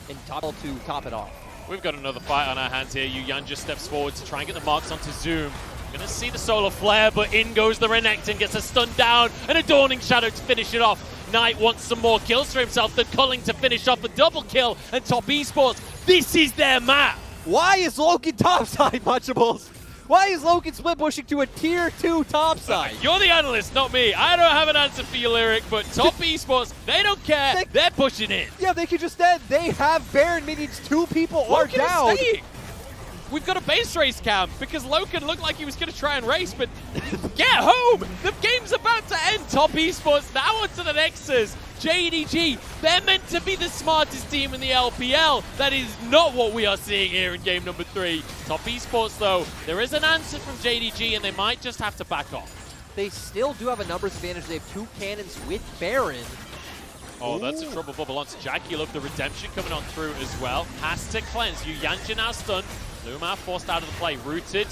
And Topple to top it off. We've got another fight on our hands here. Yuyanja steps forward to try and get the marks onto Zoom. Gonna see the solar flare, but in goes the Renekton, gets a stun down, and a Dawning Shadow to finish it off. Knight wants some more kills for himself. The Culling to finish off a double kill, and Top Esports, this is their map. Why is Loken topside, Munchables? Why is Loken split pushing to a tier 2 topside? You're the analyst, not me. I don't have an answer for you, Lyric, but Top Esports, they don't care. They're pushing in. Yeah, they could just end. They have Baron minions. 2 people are down. We've got a base race cam because Loken looked like he was going to try and race, but get home! The game's about to end. Top Esports now onto the Nexus. JDG, they're meant to be the smartest team in the LPL. That is not what we are seeing here in game number 3. Top Esports, though, there is an answer from JDG, and they might just have to back off. They still do have a numbers advantage. They have 2 cannons with Baron. Oh, that's a trouble bubble onto Jackie. Love the redemption coming on through as well. Has to cleanse. Yujanja now stunned. Luma forced out of the play. Rooted.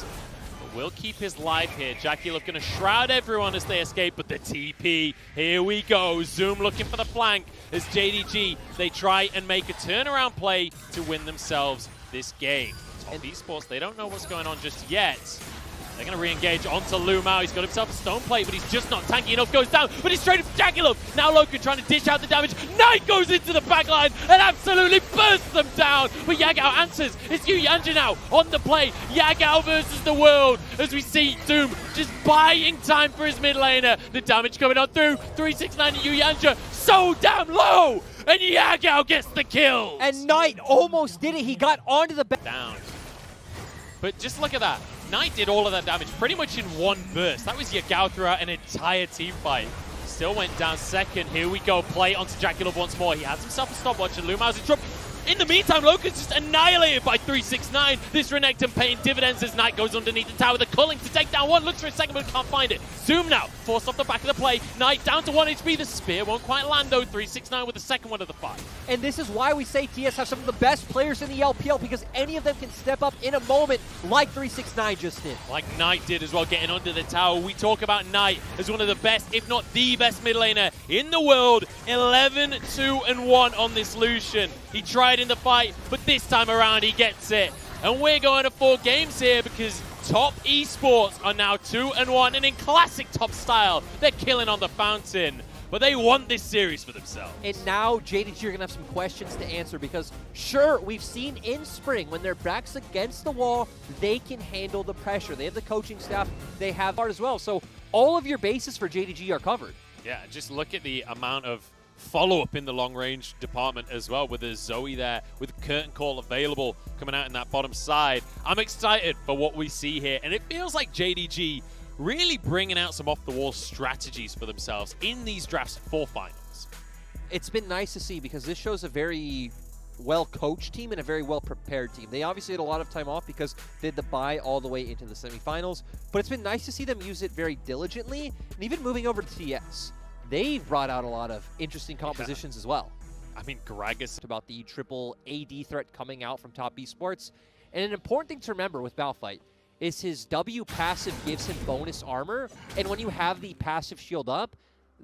But will keep his life here. Jackie Love going to shroud everyone as they escape. But the TP. Here we go. Zoom looking for the flank as JDG. They try and make a turnaround play to win themselves this game. Top Esports, they don't know what's going on just yet. They're going to re-engage onto Lumao. He's got himself a stone plate, but he's just not tanky enough. Goes down, but he's straight up Jackie Love. Now Loken trying to dish out the damage. Knight goes into the backline and absolutely bursts them down. But Yagao answers. It's Yujanja now on the play. Yagao versus the world as we see Doom just buying time for his mid laner. The damage coming on through. 369 to Yujanja. So damn low. And Yagao gets the kill. And Knight almost did it. He got onto the back. Down. But just look at that. Knight did all of that damage pretty much in one burst. That was Yagao throughout an entire team fight. Still went down second. Here we go. Play onto Jackie Love once more. He has himself a stopwatch and Lumao's in trouble. In the meantime, Loken's just annihilated by 369. This Renekton paying dividends as Knight goes underneath the tower. The culling to take down one. Looks for a second, but can't find it. Zoom now. Forced off the back of the play. Knight down to 1 HP. The spear won't quite land, though. 369 with the second one of the fight. And this is why we say TES have some of the best players in the LPL, because any of them can step up in a moment like 369 just did. Like Knight did as well, getting under the tower. We talk about Knight as one of the best, if not the best mid laner in the world. 11-2-1 on this Lucian. He tried in the fight, but this time around he gets it. And we're going to 4 games here because Top Esports are now 2-1, and in classic Top style, they're killing on the fountain. But they want this series for themselves. And now JDG are going to have some questions to answer because, sure, we've seen in spring when their back's against the wall, they can handle the pressure. They have the coaching staff, they have art as well. So all of your bases for JDG are covered. Yeah, just look at the amount of follow-up in the long-range department as well, with a Zoe there, with Curtain Call available coming out in that bottom side. I'm excited for what we see here, and it feels like JDG really bringing out some off-the-wall strategies for themselves in these drafts for finals. It's been nice to see because this shows a very well-coached team and a very well-prepared team. They obviously had a lot of time off because they had the bye all the way into the semifinals, but it's been nice to see them use it very diligently, and even moving over to TES. They brought out a lot of interesting compositions as well. I mean, Gragas. About the triple AD threat coming out from Top Esports. And an important thing to remember with Malphite is his W passive gives him bonus armor. And when you have the passive shield up,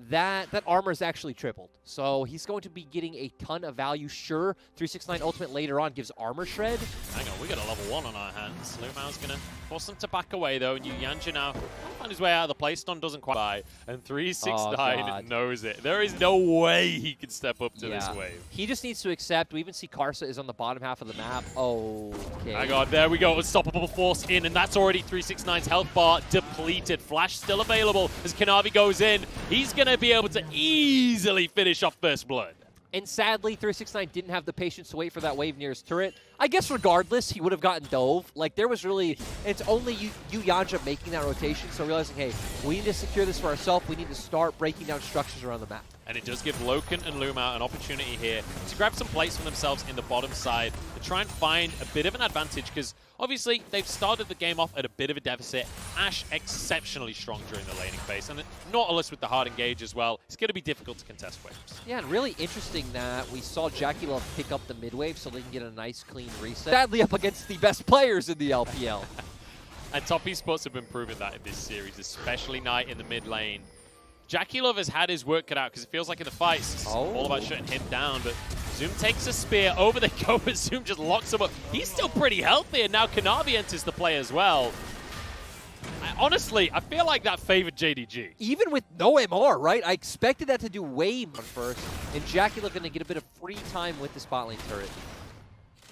that armor is actually tripled. So he's going to be getting a ton of value. Sure, 369 ultimate later on gives armor shred. Hang on, we got a level 1 on our hands. Lumao's going to force him to back away, though. And Yujanja now find his way out of the play. Stun doesn't quite buy. And 369 knows it. There is no way he can step up to this wave. He just needs to accept. We even see Karsa is on the bottom half of the map. Okay. Hang on, there we go. Unstoppable force in, and that's already 369's health bar depleted. Flash still available as Kanavi goes in. He's going to be able to easily finish off First Blood. And sadly, 369 didn't have the patience to wait for that wave near his turret. I guess regardless, he would have gotten dove. Like, there was really, it's only Yujanja making that rotation, so realizing, hey, we need to secure this for ourselves. We need to start breaking down structures around the map. And it does give Loken and Lumao an opportunity here to grab some plates for themselves in the bottom side to try and find a bit of an advantage, because obviously they've started the game off at a bit of a deficit. Ashe exceptionally strong during the laning phase, and Nautilus with the hard engage as well. It's going to be difficult to contest waves. Yeah, and really interesting that we saw Jackie Love pick up the mid wave so they can get a nice clean reset. Sadly up against the best players in the LPL. And Top Esports have been proving that in this series, especially Knight in the mid lane. Jackie Love has had his work cut out because it feels like in the fights, it's all about shutting him down. But Zoom takes a spear. Over they go, but Zoom just locks him up. He's still pretty healthy, and now Kanavi enters the play as well. Honestly, I feel like that favored JDG. Even with no MR, right? I expected that to do way more first. And Jackie Love going to get a bit of free time with the spot lane turret.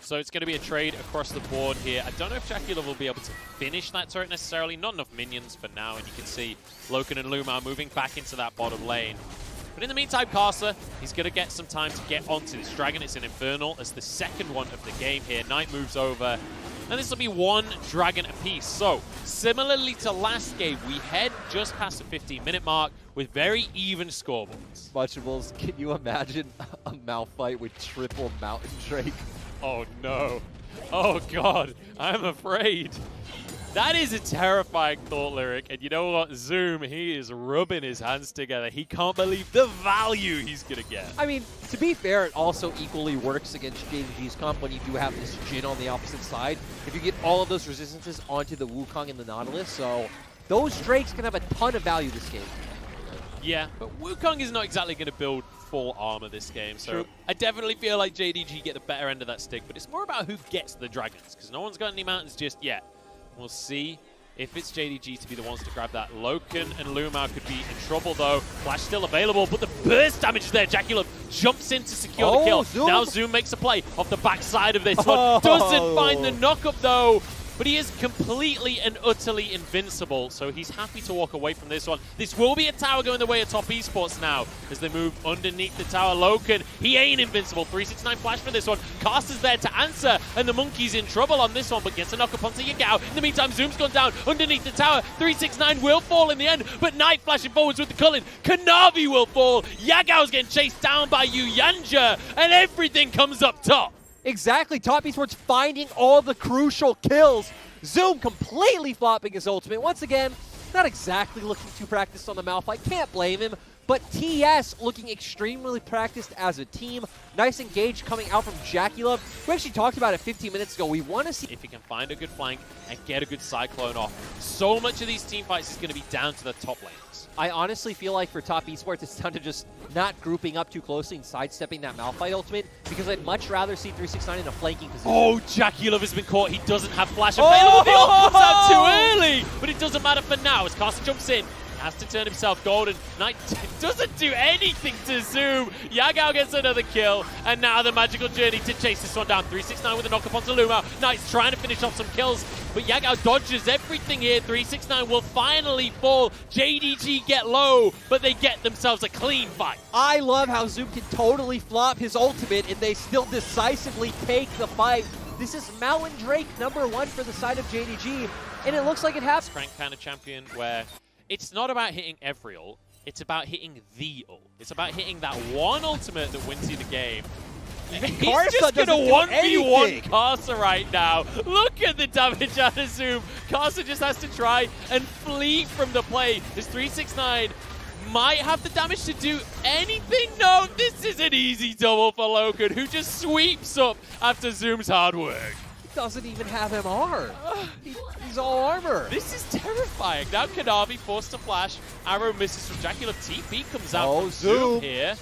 So it's going to be a trade across the board here. I don't know if Jackie Love will be able to finish that turret necessarily. Not enough minions for now, and you can see Loken and Lumao moving back into that bottom lane. But in the meantime, Karsa, he's going to get some time to get onto this dragon. It's an Infernal as the second one of the game here. Knight moves over. and this will be 1 dragon apiece. So, similarly to last game, we head just past the 15-minute mark with very even scoreboards. Munchables, can you imagine a Malphite with triple Mountain Drake? Oh no. Oh god, I'm afraid. That is a terrifying thought lyric, and you know what? Zoom, he is rubbing his hands together. He can't believe the value he's gonna get. I mean, to be fair, it also equally works against JDG's comp when you do have this Jhin on the opposite side. If you get all of those resistances onto the Wukong and the Nautilus, so those Drakes can have a ton of value this game. Yeah, but Wukong is not exactly going to build full armor this game, so True. I definitely feel like JDG get the better end of that stick, but it's more about who gets the dragons, because no one's got any mountains just yet. We'll see if it's JDG to be the ones to grab that. Loken and Lumao could be in trouble, though. Flash still available, but the burst damage is there. Jackie jumps in to secure the kill. Zoom. Now Zoom makes a play off the backside of this one. Doesn't find the knockup, though. But he is completely and utterly invincible, so he's happy to walk away from this one. This will be a tower going the way of Top Esports now as they move underneath the tower. Loken, he ain't invincible. 369 flash for this one. Caster's there to answer, and the Monkey's in trouble on this one, but gets a knock up onto Yagao. In the meantime, Zoom's gone down underneath the tower. 369 will fall in the end, but Knight flashing forwards with the Cullen. Kanavi will fall. Yagao's getting chased down by Yuyanja, and everything comes up top. Exactly, Top Esports finding all the crucial kills. Zoom completely flopping his ultimate. Once again, not exactly looking too practiced on the Malphite. Can't blame him. But TES looking extremely practiced as a team. Nice engage coming out from Jackie Love. We actually talked about it 15 minutes ago. We want to see if he can find a good flank and get a good Cyclone off. So much of these team fights is going to be down to the top lanes. I honestly feel like for Top Esports, it's down to just not grouping up too closely and sidestepping that Malphite ultimate, because I'd much rather see 369 in a flanking position. Oh, Jackie Love has been caught. He doesn't have flash available. The ult comes out too early, but it doesn't matter for now as Carson jumps in. Has to turn himself golden. Knight doesn't do anything to Zoom. Yagao gets another kill, and now the magical journey to chase this one down. 369 with a knock up onto Lumao. Knight's trying to finish off some kills, but Yagao dodges everything here. 369 will finally fall. JDG get low, but they get themselves a clean fight. I love how Zoom can totally flop his ultimate, and they still decisively take the fight. This is Mountain Drake #1 for the side of JDG, and it looks like it has. Crank kind of champion where it's not about hitting every ult, it's about hitting the ult. It's about hitting that one ultimate that wins you the game. He's just going to 1v1 Carson right now. Look at the damage out of Zoom. Carson just has to try and flee from the play. This 369 might have the damage to do anything. No, this is an easy double for Loken, who just sweeps up after Zoom's hard work. Doesn't even have MR. He's all armor. This is terrifying. Now Kanavi forced to flash. Arrow misses from Jackie. TP comes out from Zoom here.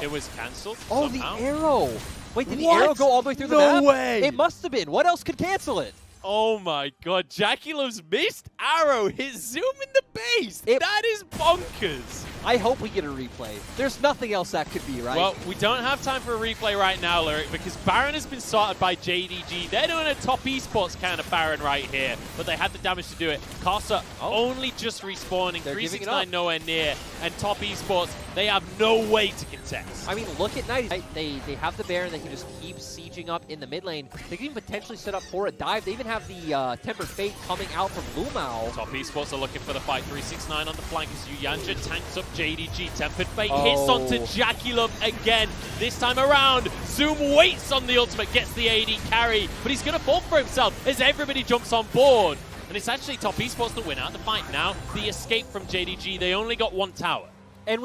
It was cancelled. Oh, somehow. the arrow. Wait, did What? the arrow go all the way through the map? No way. It must have been. What else could cancel it? Oh my god. Jackie Love's missed arrow hit Zoom in the base. That is bonkers. I hope we get a replay. There's nothing else that could be, right? Well, we don't have time for a replay right now, Lyric, because Baron has been sorted by JDG. They're doing a Top Esports kind of Baron right here, but they had the damage to do it. Casa only just respawning, 369 nowhere near, and Top Esports, they have no way to contest. I mean, look at Knight. They have the Baron. They can just keep sieging up in the mid lane. They can even potentially set up for a dive. They even have the Tempered Fate coming out from Lumao. Top Esports are looking for the fight. 369 on the flank as Yuyanja tanks up JDG. Tempered Fate hits onto Jackie Love again. This time around, Zoom waits on the ultimate, gets the AD carry, but he's going to fall for himself as everybody jumps on board. And it's actually Top Esports the winner out the fight now. The escape from JDG, they only got one tower. And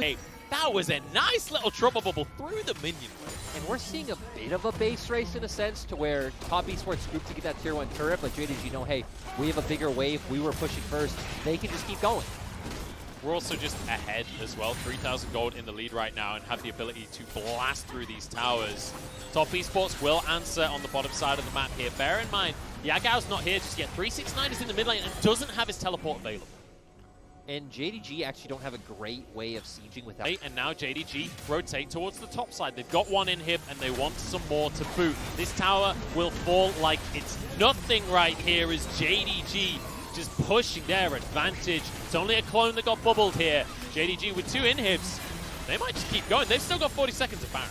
that was a nice little trouble bubble through the minion. And we're seeing a bit of a base race in a sense to where Top Esports group to get that tier 1 turret, but JDG know, hey, we have a bigger wave. We were pushing first. They can just keep going. We're also just ahead as well, 3,000 gold in the lead right now and have the ability to blast through these towers. Top Esports will answer on the bottom side of the map here. Bear in mind, Yagao's not here just yet. 369 is in the mid lane and doesn't have his teleport available. And JDG actually don't have a great way of sieging without... And now JDG rotate towards the top side. They've got one inhib and they want some more to boot. This tower will fall like it's nothing right here as JDG just pushing their advantage. It's only a clone that got bubbled here. JDG with 2 inhibs. They might just keep going. They've still got 40 seconds of Baron.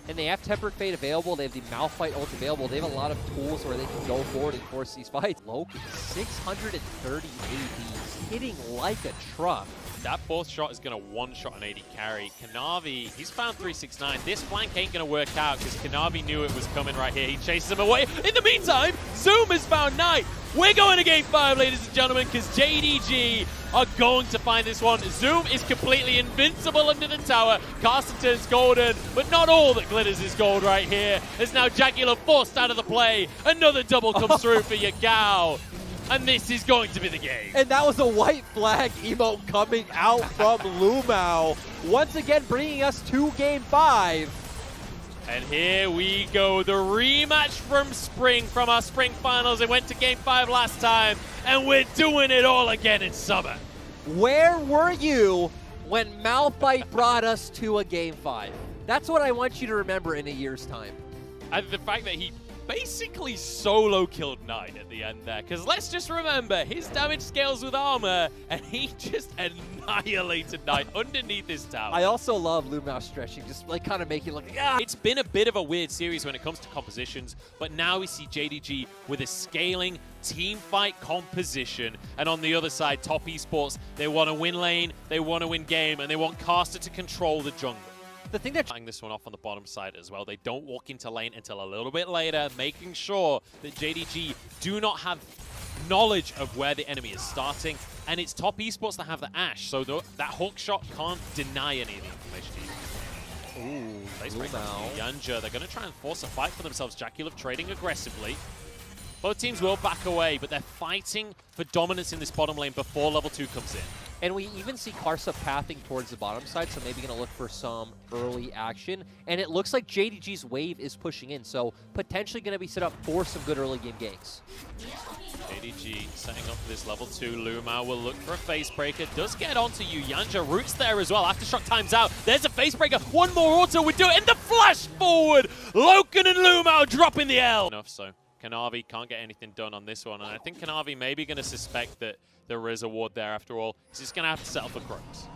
and they have Tempered Fate available. They have the Malphite ult available. They have a lot of tools where they can go forward and force these fights. Loki, 630 ADs, hitting like a truck. That fourth shot is going to one-shot an AD carry. Kanavi, he's found 369. This flank ain't going to work out because Kanavi knew it was coming right here. He chases him away. In the meantime, Zoom has found Knight. We're going to game 5, ladies and gentlemen, because JDG are going to find this one. Zoom is completely invincible under the tower. Carson turns golden, but not all that glitters is gold right here. As now Jagular forced out of the play. Another double comes through for Yagao. And this is going to be the game. And that was a white flag emote coming out from Lumao. Once again, bringing us to game 5. And here we go. The rematch from spring, from our spring finals. It went to game 5 last time. And we're doing it all again in summer. Where were you when Malphite brought us to a game 5? That's what I want you to remember in a year's time. And the fact that he basically solo killed Knight at the end there. Because let's just remember, his damage scales with armor, and he just annihilated Knight underneath his tower. I also love Lumao stretching, just like kind of making it look like, ah. It's been a bit of a weird series when it comes to compositions, but now we see JDG with a scaling team fight composition. And on the other side, Top Esports, they want to win lane, they want to win game, and they want Caster to control the jungle. The thing that Tying this one off on the bottom side as well. They don't walk into lane until a little bit later, making sure that JDG do not have knowledge of where the enemy is starting. And it's Top Esports that have the Ashe, so that hook shot can't deny any of the information. Ooh, Yanja, they're going to try and force a fight for themselves. Jaculov trading aggressively. Both teams will back away, but they're fighting for dominance in this bottom lane before level 2 comes in. And we even see Karsa pathing towards the bottom side, so maybe going to look for some early action. And it looks like JDG's wave is pushing in, so potentially going to be set up for some good early game ganks. JDG setting up for this level 2. Lumao will look for a face breaker. Does get onto you. Yanja roots there as well. Aftershock times out. There's a face breaker. One more auto would do it. And the flash forward. Loken and Lumao dropping the L. Enough so. Kanavi can't get anything done on this one. And I think Kanavi may be going to suspect that there is a ward there after all. He's just going to have to settle for Croaks.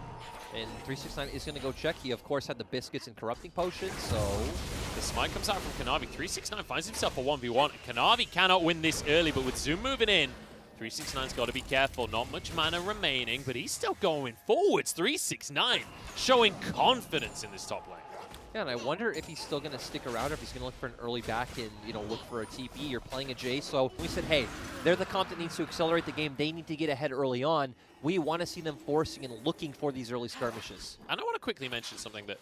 And 369 is going to go check. He, of course, had the biscuits and corrupting potion, so... The smite comes out from Kanavi. 369 finds himself a 1v1. Kanavi cannot win this early, but with Zoom moving in, 369's got to be careful. Not much mana remaining, but he's still going forwards. 369 showing confidence in this top lane. Yeah, and I wonder if he's still going to stick around, or if he's going to look for an early back and, you know, look for a TP. You're playing a J, so we said, hey, they're the comp that needs to accelerate the game. They need to get ahead early on. We want to see them forcing and looking for these early skirmishes. And I want to quickly mention something that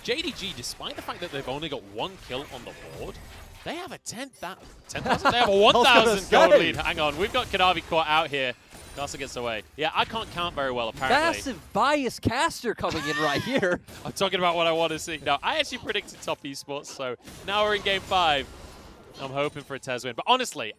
JDG, despite the fact that they've only got 1 kill on the board, they have a 10,000, they have a 1,000 gold lead. Hang on, we've got Kanavi caught out here. Caster gets away. Yeah, I can't count very well, apparently. Massive bias caster coming in right here. I'm talking about what I want to see. No, I actually predicted Top Esports, so now we're in game 5. I'm hoping for a TES win. But honestly,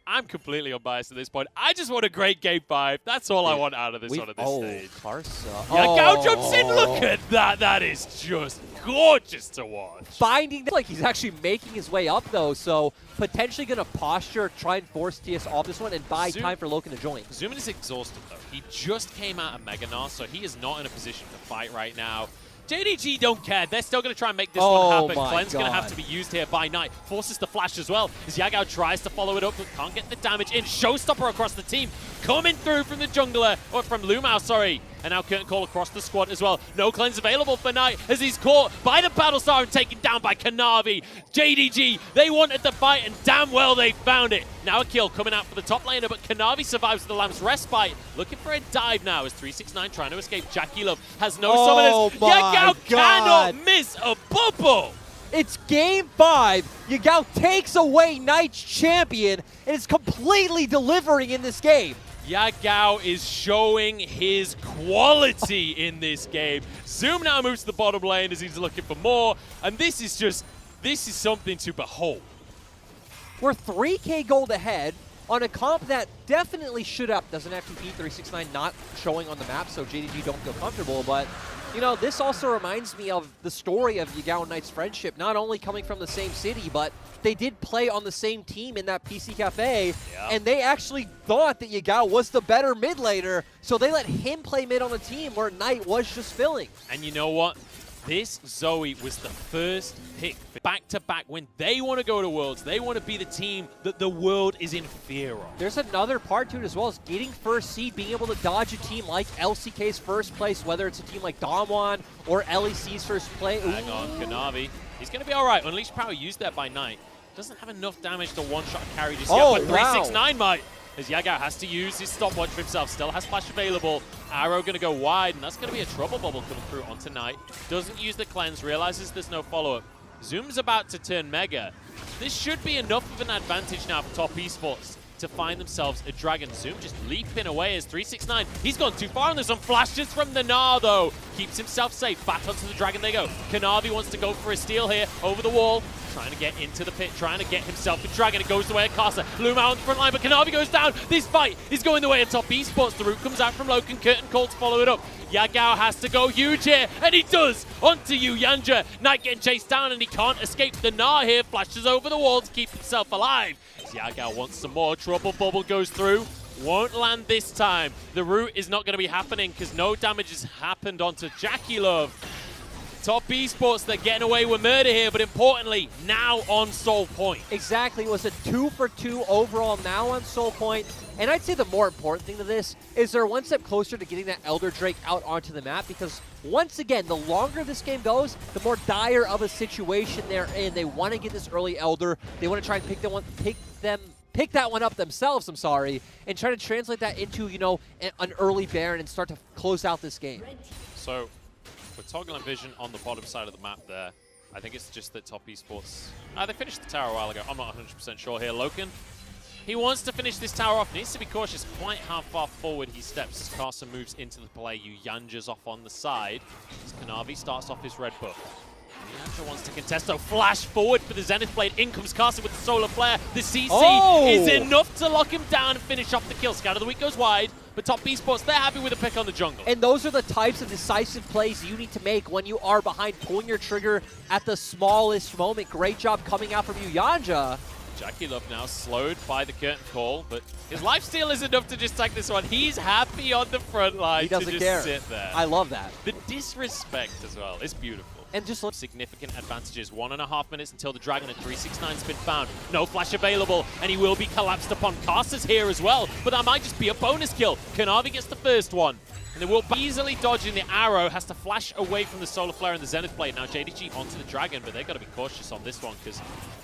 I'm completely unbiased at this point. I just want a great game 5. That's all I want out of this one at this stage. Karsa. Yagao jumps in. Look at that. That is just gorgeous to watch. Finding like he's actually making his way up though, so potentially going to posture, try and force TS off this one and buy time for Loken to join. Zoomin is exhausted though. He just came out of Mega Gnar, so he is not in a position to fight right now. JDG don't care. They're still going to try and make this one happen. Cleanse going to have to be used here by Knight. Forces the flash as well as Yagao tries to follow it up but can't get the damage in. Showstopper across the team. Coming through from the jungler, or from Lumao, sorry. And now Curtain Call across the squad as well. No cleanse available for Knight as he's caught by the Battlestar and taken down by Kanavi. JDG, they wanted the fight and damn well they found it. Now a kill coming out for the top laner, but Kanavi survives the Lamb's Respite. Looking for a dive now as 369 trying to escape. Jackie has no summoners. Yagao cannot miss a bubble. It's game 5. Yagao takes away Knight's champion and is completely delivering in this game. Yagao is showing his quality in this game. Zoom now moves to the bottom lane as he's looking for more. And this is something to behold. We're 3K gold ahead on a comp that definitely should up. Doesn't have to beat 369 not showing on the map, so JDG don't feel comfortable. But, you know, this also reminds me of the story of Yagao and Knight's friendship, not only coming from the same city, but they did play on the same team in that PC Cafe, and they actually thought that Yagao was the better mid laner, so they let him play mid on the team where Knight was just filling. And you know what? This Zoe was the first pick back-to-back when they want to go to Worlds. They want to be the team that the world is in fear of. There's another part to it as well, as getting first seed, being able to dodge a team like LCK's first place, whether it's a team like Damwon or LEC's first play. Ooh. Hang on, Kanavi. He's going to be all right. Unleashed Power used that by Knight. Doesn't have enough damage to one-shot carry just yet, but 369 might. As Yagao has to use his stopwatch for himself. Still has flash available. Arrow going to go wide, and that's going to be a trouble bubble coming through onto Knight. Doesn't use the cleanse, realizes there's no follow-up. Zoom's about to turn Mega. This should be enough of an advantage now for top esports to find themselves a Dragon. Zoom just leaping away as 369. He's gone too far on this one. Flashes from the Gnar, though. Keeps himself safe. Back onto the Dragon they go. Kanavi wants to go for a steal here over the wall. Trying to get into the pit, trying to get himself a Dragon. It goes the way of Karsa. Luma on the front line, but Kanavi goes down. This fight is going the way of top esports. The root comes out from Loken. Curtain Call to follow it up. Yagao has to go huge here, and he does! Onto Yanja. Knight getting chased down, and he can't escape the Gnar here. Flashes over the wall to keep himself alive. Yagao wants some more. Trouble bubble goes through. Won't land this time. The root is not going to be happening because no damage has happened onto Jackie Love. Top esports, they're getting away with murder here, but importantly, now on Soul Point. Exactly, it was a 2-for-2 overall now on Soul Point. And I'd say the more important thing to this is they're one step closer to getting that Elder Drake out onto the map, because once again, the longer this game goes, the more dire of a situation they're in. They want to get this early Elder. They want to try and pick that one up themselves, and try to translate that into, you know, an early Baron and start to close out this game. So, with Toggle and Vision on the bottom side of the map there, I think it's just that top esports... they finished the tower a while ago. I'm not 100% sure here. Loken, he wants to finish this tower off. Needs to be cautious quite how far forward he steps. Carson moves into the play. Yuyanja's off on the side. As Kanavi starts off his red buff. Yanja wants to contest, though. Flash forward for the Zenith Blade. In comes Carson with the Solar Flare. The CC is enough to lock him down and finish off the kill. Scout of the Week goes wide, but top esports, they're happy with a pick on the jungle. And those are the types of decisive plays you need to make when you are behind, pulling your trigger at the smallest moment. Great job coming out from Yanja. Jackie Love now slowed by the curtain call, but his lifesteal is enough to just take this one. He's happy on the front line he doesn't to care. just sit there. I love that. The disrespect as well is beautiful. And just look, significant advantages. 1.5 minutes until the Dragon at 369's been found. No flash available, and he will be collapsed upon. Carster's here as well, but that might just be a bonus kill. Kanavi gets the first one. And they will easily dodging the arrow, has to flash away from the Solar Flare and the Zenith Blade. Now JDG onto the Dragon, but they've got to be cautious on this one because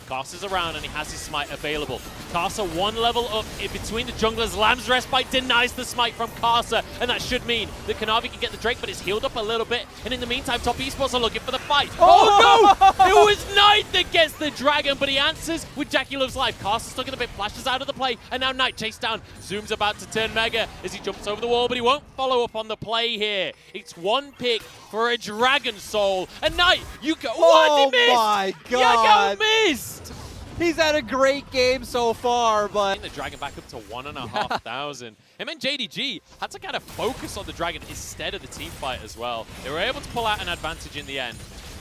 Carster's around and he has his smite available. Carster one level up in between the junglers. Lamb's Respite denies the smite from Carster, and that should mean that Kanavi can get the Drake, but it's healed up a little bit. And in the meantime, top esports are looking for the fight. Oh no! It was Knight that gets the Dragon, but he answers with Jackie Love's life. Carster's stuck in the bit, flashes out of the play, and now Knight chased down. Zoom's about to turn Mega as he jumps over the wall, but he won't follow up on the play here. It's one pick for a Dragon Soul, and Knight, you go. Oh what? He missed! My God! Yagao missed! He's had a great game so far, but... The Dragon back up to 1,500. Him and JDG had to kind of focus on the Dragon instead of the team fight as well. They were able to pull out an advantage in the end.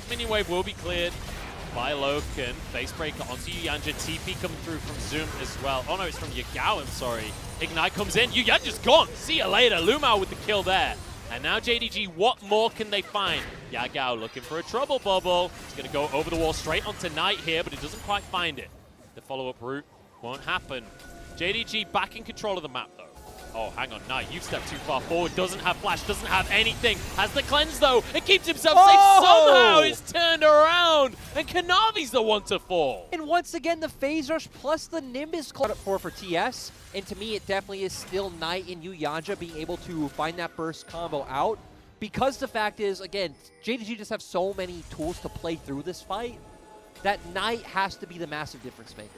Minion wave will be cleared by Loken. Facebreaker onto Yanja. TP coming through from Zoom as well. Oh no, it's from Yagao, I'm sorry. Ignite comes in. Yanja's gone. See you later. Lumao with the kill there. And now JDG, what more can they find? Yagao looking for a trouble bubble. He's going to go over the wall straight onto Knight here, but he doesn't quite find it. The follow-up route won't happen. JDG back in control of the map, though. Oh, hang on, Knight, you've stepped too far forward. Doesn't have flash, doesn't have anything. Has the cleanse, though. It keeps himself safe. Somehow it's turned around. And Kanavi's the one to fall. And once again, the phase rush plus the Nimbus called up for TS. And to me, it definitely is still Knight and Yanja being able to find that burst combo out. Because the fact is, again, JDG just have so many tools to play through this fight that Knight has to be the massive difference maker.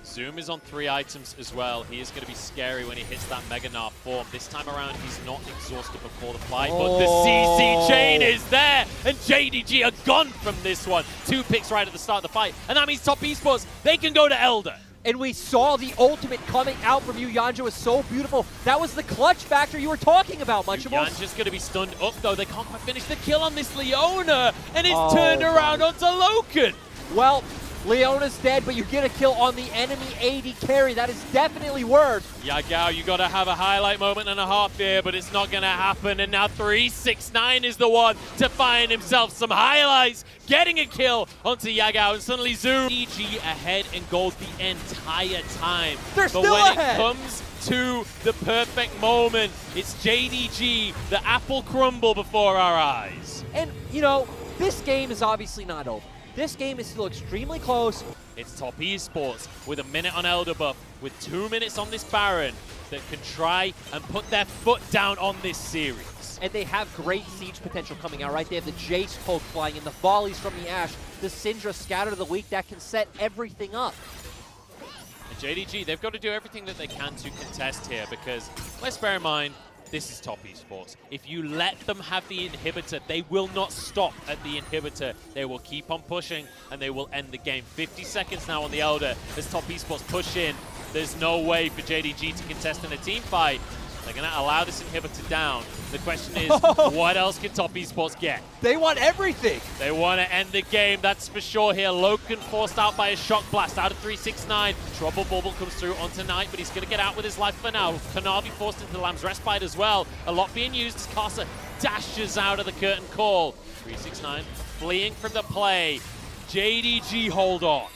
Zoom is on 3 items as well. He is going to be scary when he hits that Mega Gnar form. This time around, he's not exhausted before the fight, but the CC chain is there, and JDG are gone from this one. 2 picks right at the start of the fight, and that means top esports, they can go to Elder. And we saw the ultimate coming out from Yanja was so beautiful. That was the clutch factor you were talking about, Munchables. Yanja's going to be stunned up, though. They can't quite finish the kill on this Leona, and it's turned around onto Loken. Well, Leona's dead, but you get a kill on the enemy AD carry. That is definitely worth. Yagao, you gotta have a highlight moment and a half here, but it's not gonna happen. And now 369 is the one to find himself some highlights, getting a kill onto Yagao, and suddenly Zoom. JDG ahead in gold the entire time. They're but still when ahead. it comes to the perfect moment, it's JDG, the apple crumble before our eyes. And, you know, this game is obviously not over. This game is still extremely close. It's Top Esports with a minute on Elder buff, with 2 minutes on this Baron that can try and put their foot down on this series. And they have great siege potential coming out, right? They have the Jace poke flying in, the volleys from the Ashe, the Syndra scatter of the weak that can set everything up. And JDG, they've got to do everything that they can to contest here, because let's bear in mind, this is Top Esports. If you let them have the inhibitor, they will not stop at the inhibitor. They will keep on pushing, and they will end the game. 50 seconds now on the Elder as Top Esports push in. There's no way for JDG to contest in a team fight. They're going to allow this inhibitor down. The question is, what else can Top Esports get? They want everything. They want to end the game, that's for sure here. Loken forced out by a shock blast out of 369. Trouble Bubble comes through onto Knight, but he's going to get out with his life for now. Kanavi forced into the Lamb's Respite as well. A lot being used as Karsa dashes out of the curtain call. 369 fleeing from the play. JDG hold on.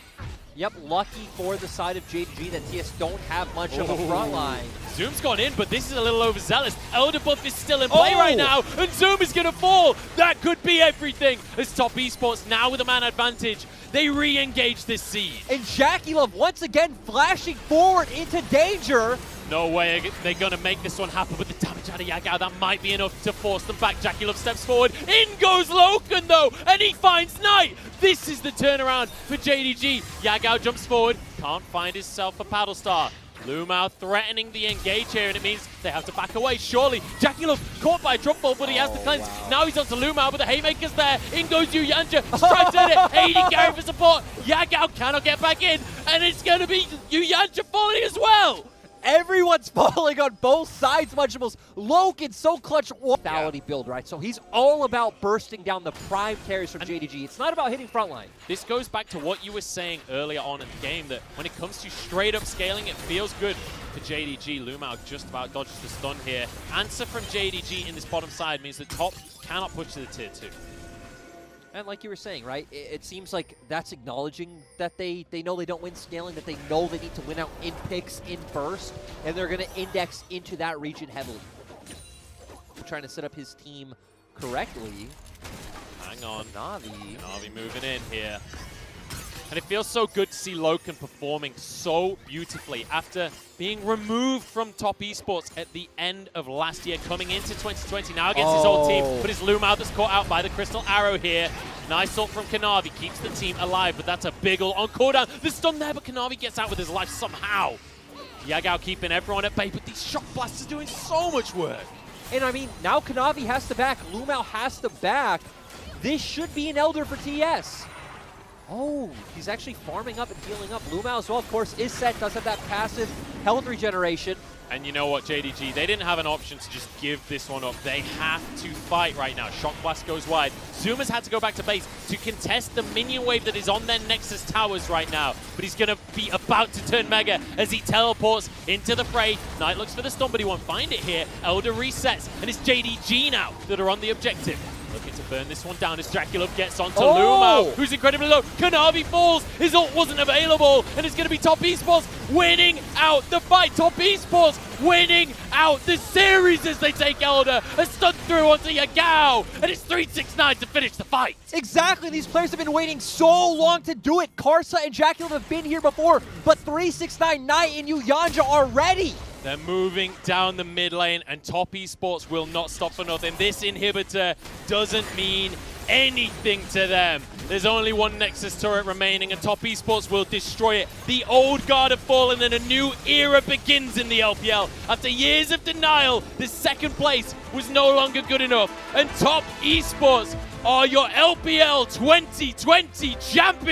Yep, lucky for the side of JDG that TS don't have much of a front line. Zoom's gone in, but this is a little overzealous. Elder buff is still in play right now, and Zoom is going to fall. That could be everything. As Top Esports now with a man advantage, they re-engage this siege. And Jackie Love once again flashing forward into danger. No way they're going to make this one happen, but the damage out of Yagao, that might be enough to force them back. Jackie Love steps forward. In goes Loken, though, and he finds Knight. This is the turnaround for JDG. Yagao jumps forward, can't find himself a paddle star. Lumao threatening the engage here, and it means they have to back away. Surely, Jackie Love caught by a drop ball, but he has the cleanse. Wow. Now he's onto Lumao, but the haymaker's there. In goes Yuyanja, tries to hit it. AD carry for support. Yagao cannot get back in, and it's going to be Yuyanja falling as well. Everyone's falling on both sides, Munchables. Loken so clutch lethality build, right? So he's all about bursting down the prime carries from JDG. It's not about hitting frontline. This goes back to what you were saying earlier on in the game, that when it comes to straight up scaling, it feels good for JDG. Lumao just about dodges the stun here. Answer from JDG in this bottom side means that Top cannot push to the tier 2. And like you were saying, right, it seems like that's acknowledging that they know they don't win scaling, that they know they need to win out in picks, in burst, and they're going to index into that region heavily. Trying to set up his team correctly. Hang on. Navi moving in here. And it feels so good to see Loken performing so beautifully after being removed from Top Esports at the end of last year, coming into 2020 now against his old team. But it's Lumao that's caught out by the Crystal Arrow here. Nice ult from Kanavi, keeps the team alive, but that's a big ult on cooldown. The stun there, but Kanavi gets out with his life somehow. Yagao keeping everyone at bay, but these shock blasts are doing so much work. And I mean, now Kanavi has to back, Lumao has to back. This should be an Elder for TS. Oh, he's actually farming up and healing up. Lumao as well, of course, is set, does have that passive health regeneration. And you know what, JDG, they didn't have an option to just give this one up. They have to fight right now. Shock Blast goes wide. Zuma's had to go back to base to contest the minion wave that is on their Nexus towers right now. But he's going to be about to turn Mega as he teleports into the fray. Knight looks for the stun, but he won't find it here. Elder resets, and it's JDG now that are on the objective. Looking to burn this one down as Dracula gets onto Lumao, who's incredibly low. Kanavi falls, his ult wasn't available, and it's going to be Top Esports winning out the fight. Top Esports winning out the series as they take Elder. A stun through onto Yagao, and it's 369 to finish the fight. Exactly, these players have been waiting so long to do it. Karsa and Jackie have been here before, but 369 Knight and Yuyanja are ready. They're moving down the mid lane, and Top Esports will not stop for nothing. This inhibitor doesn't mean anything to them. There's only one Nexus turret remaining, and Top Esports will destroy it. The old guard have fallen, and a new era begins in the LPL. After years of denial, the second place was no longer good enough, and Top Esports are your LPL 2020 champions.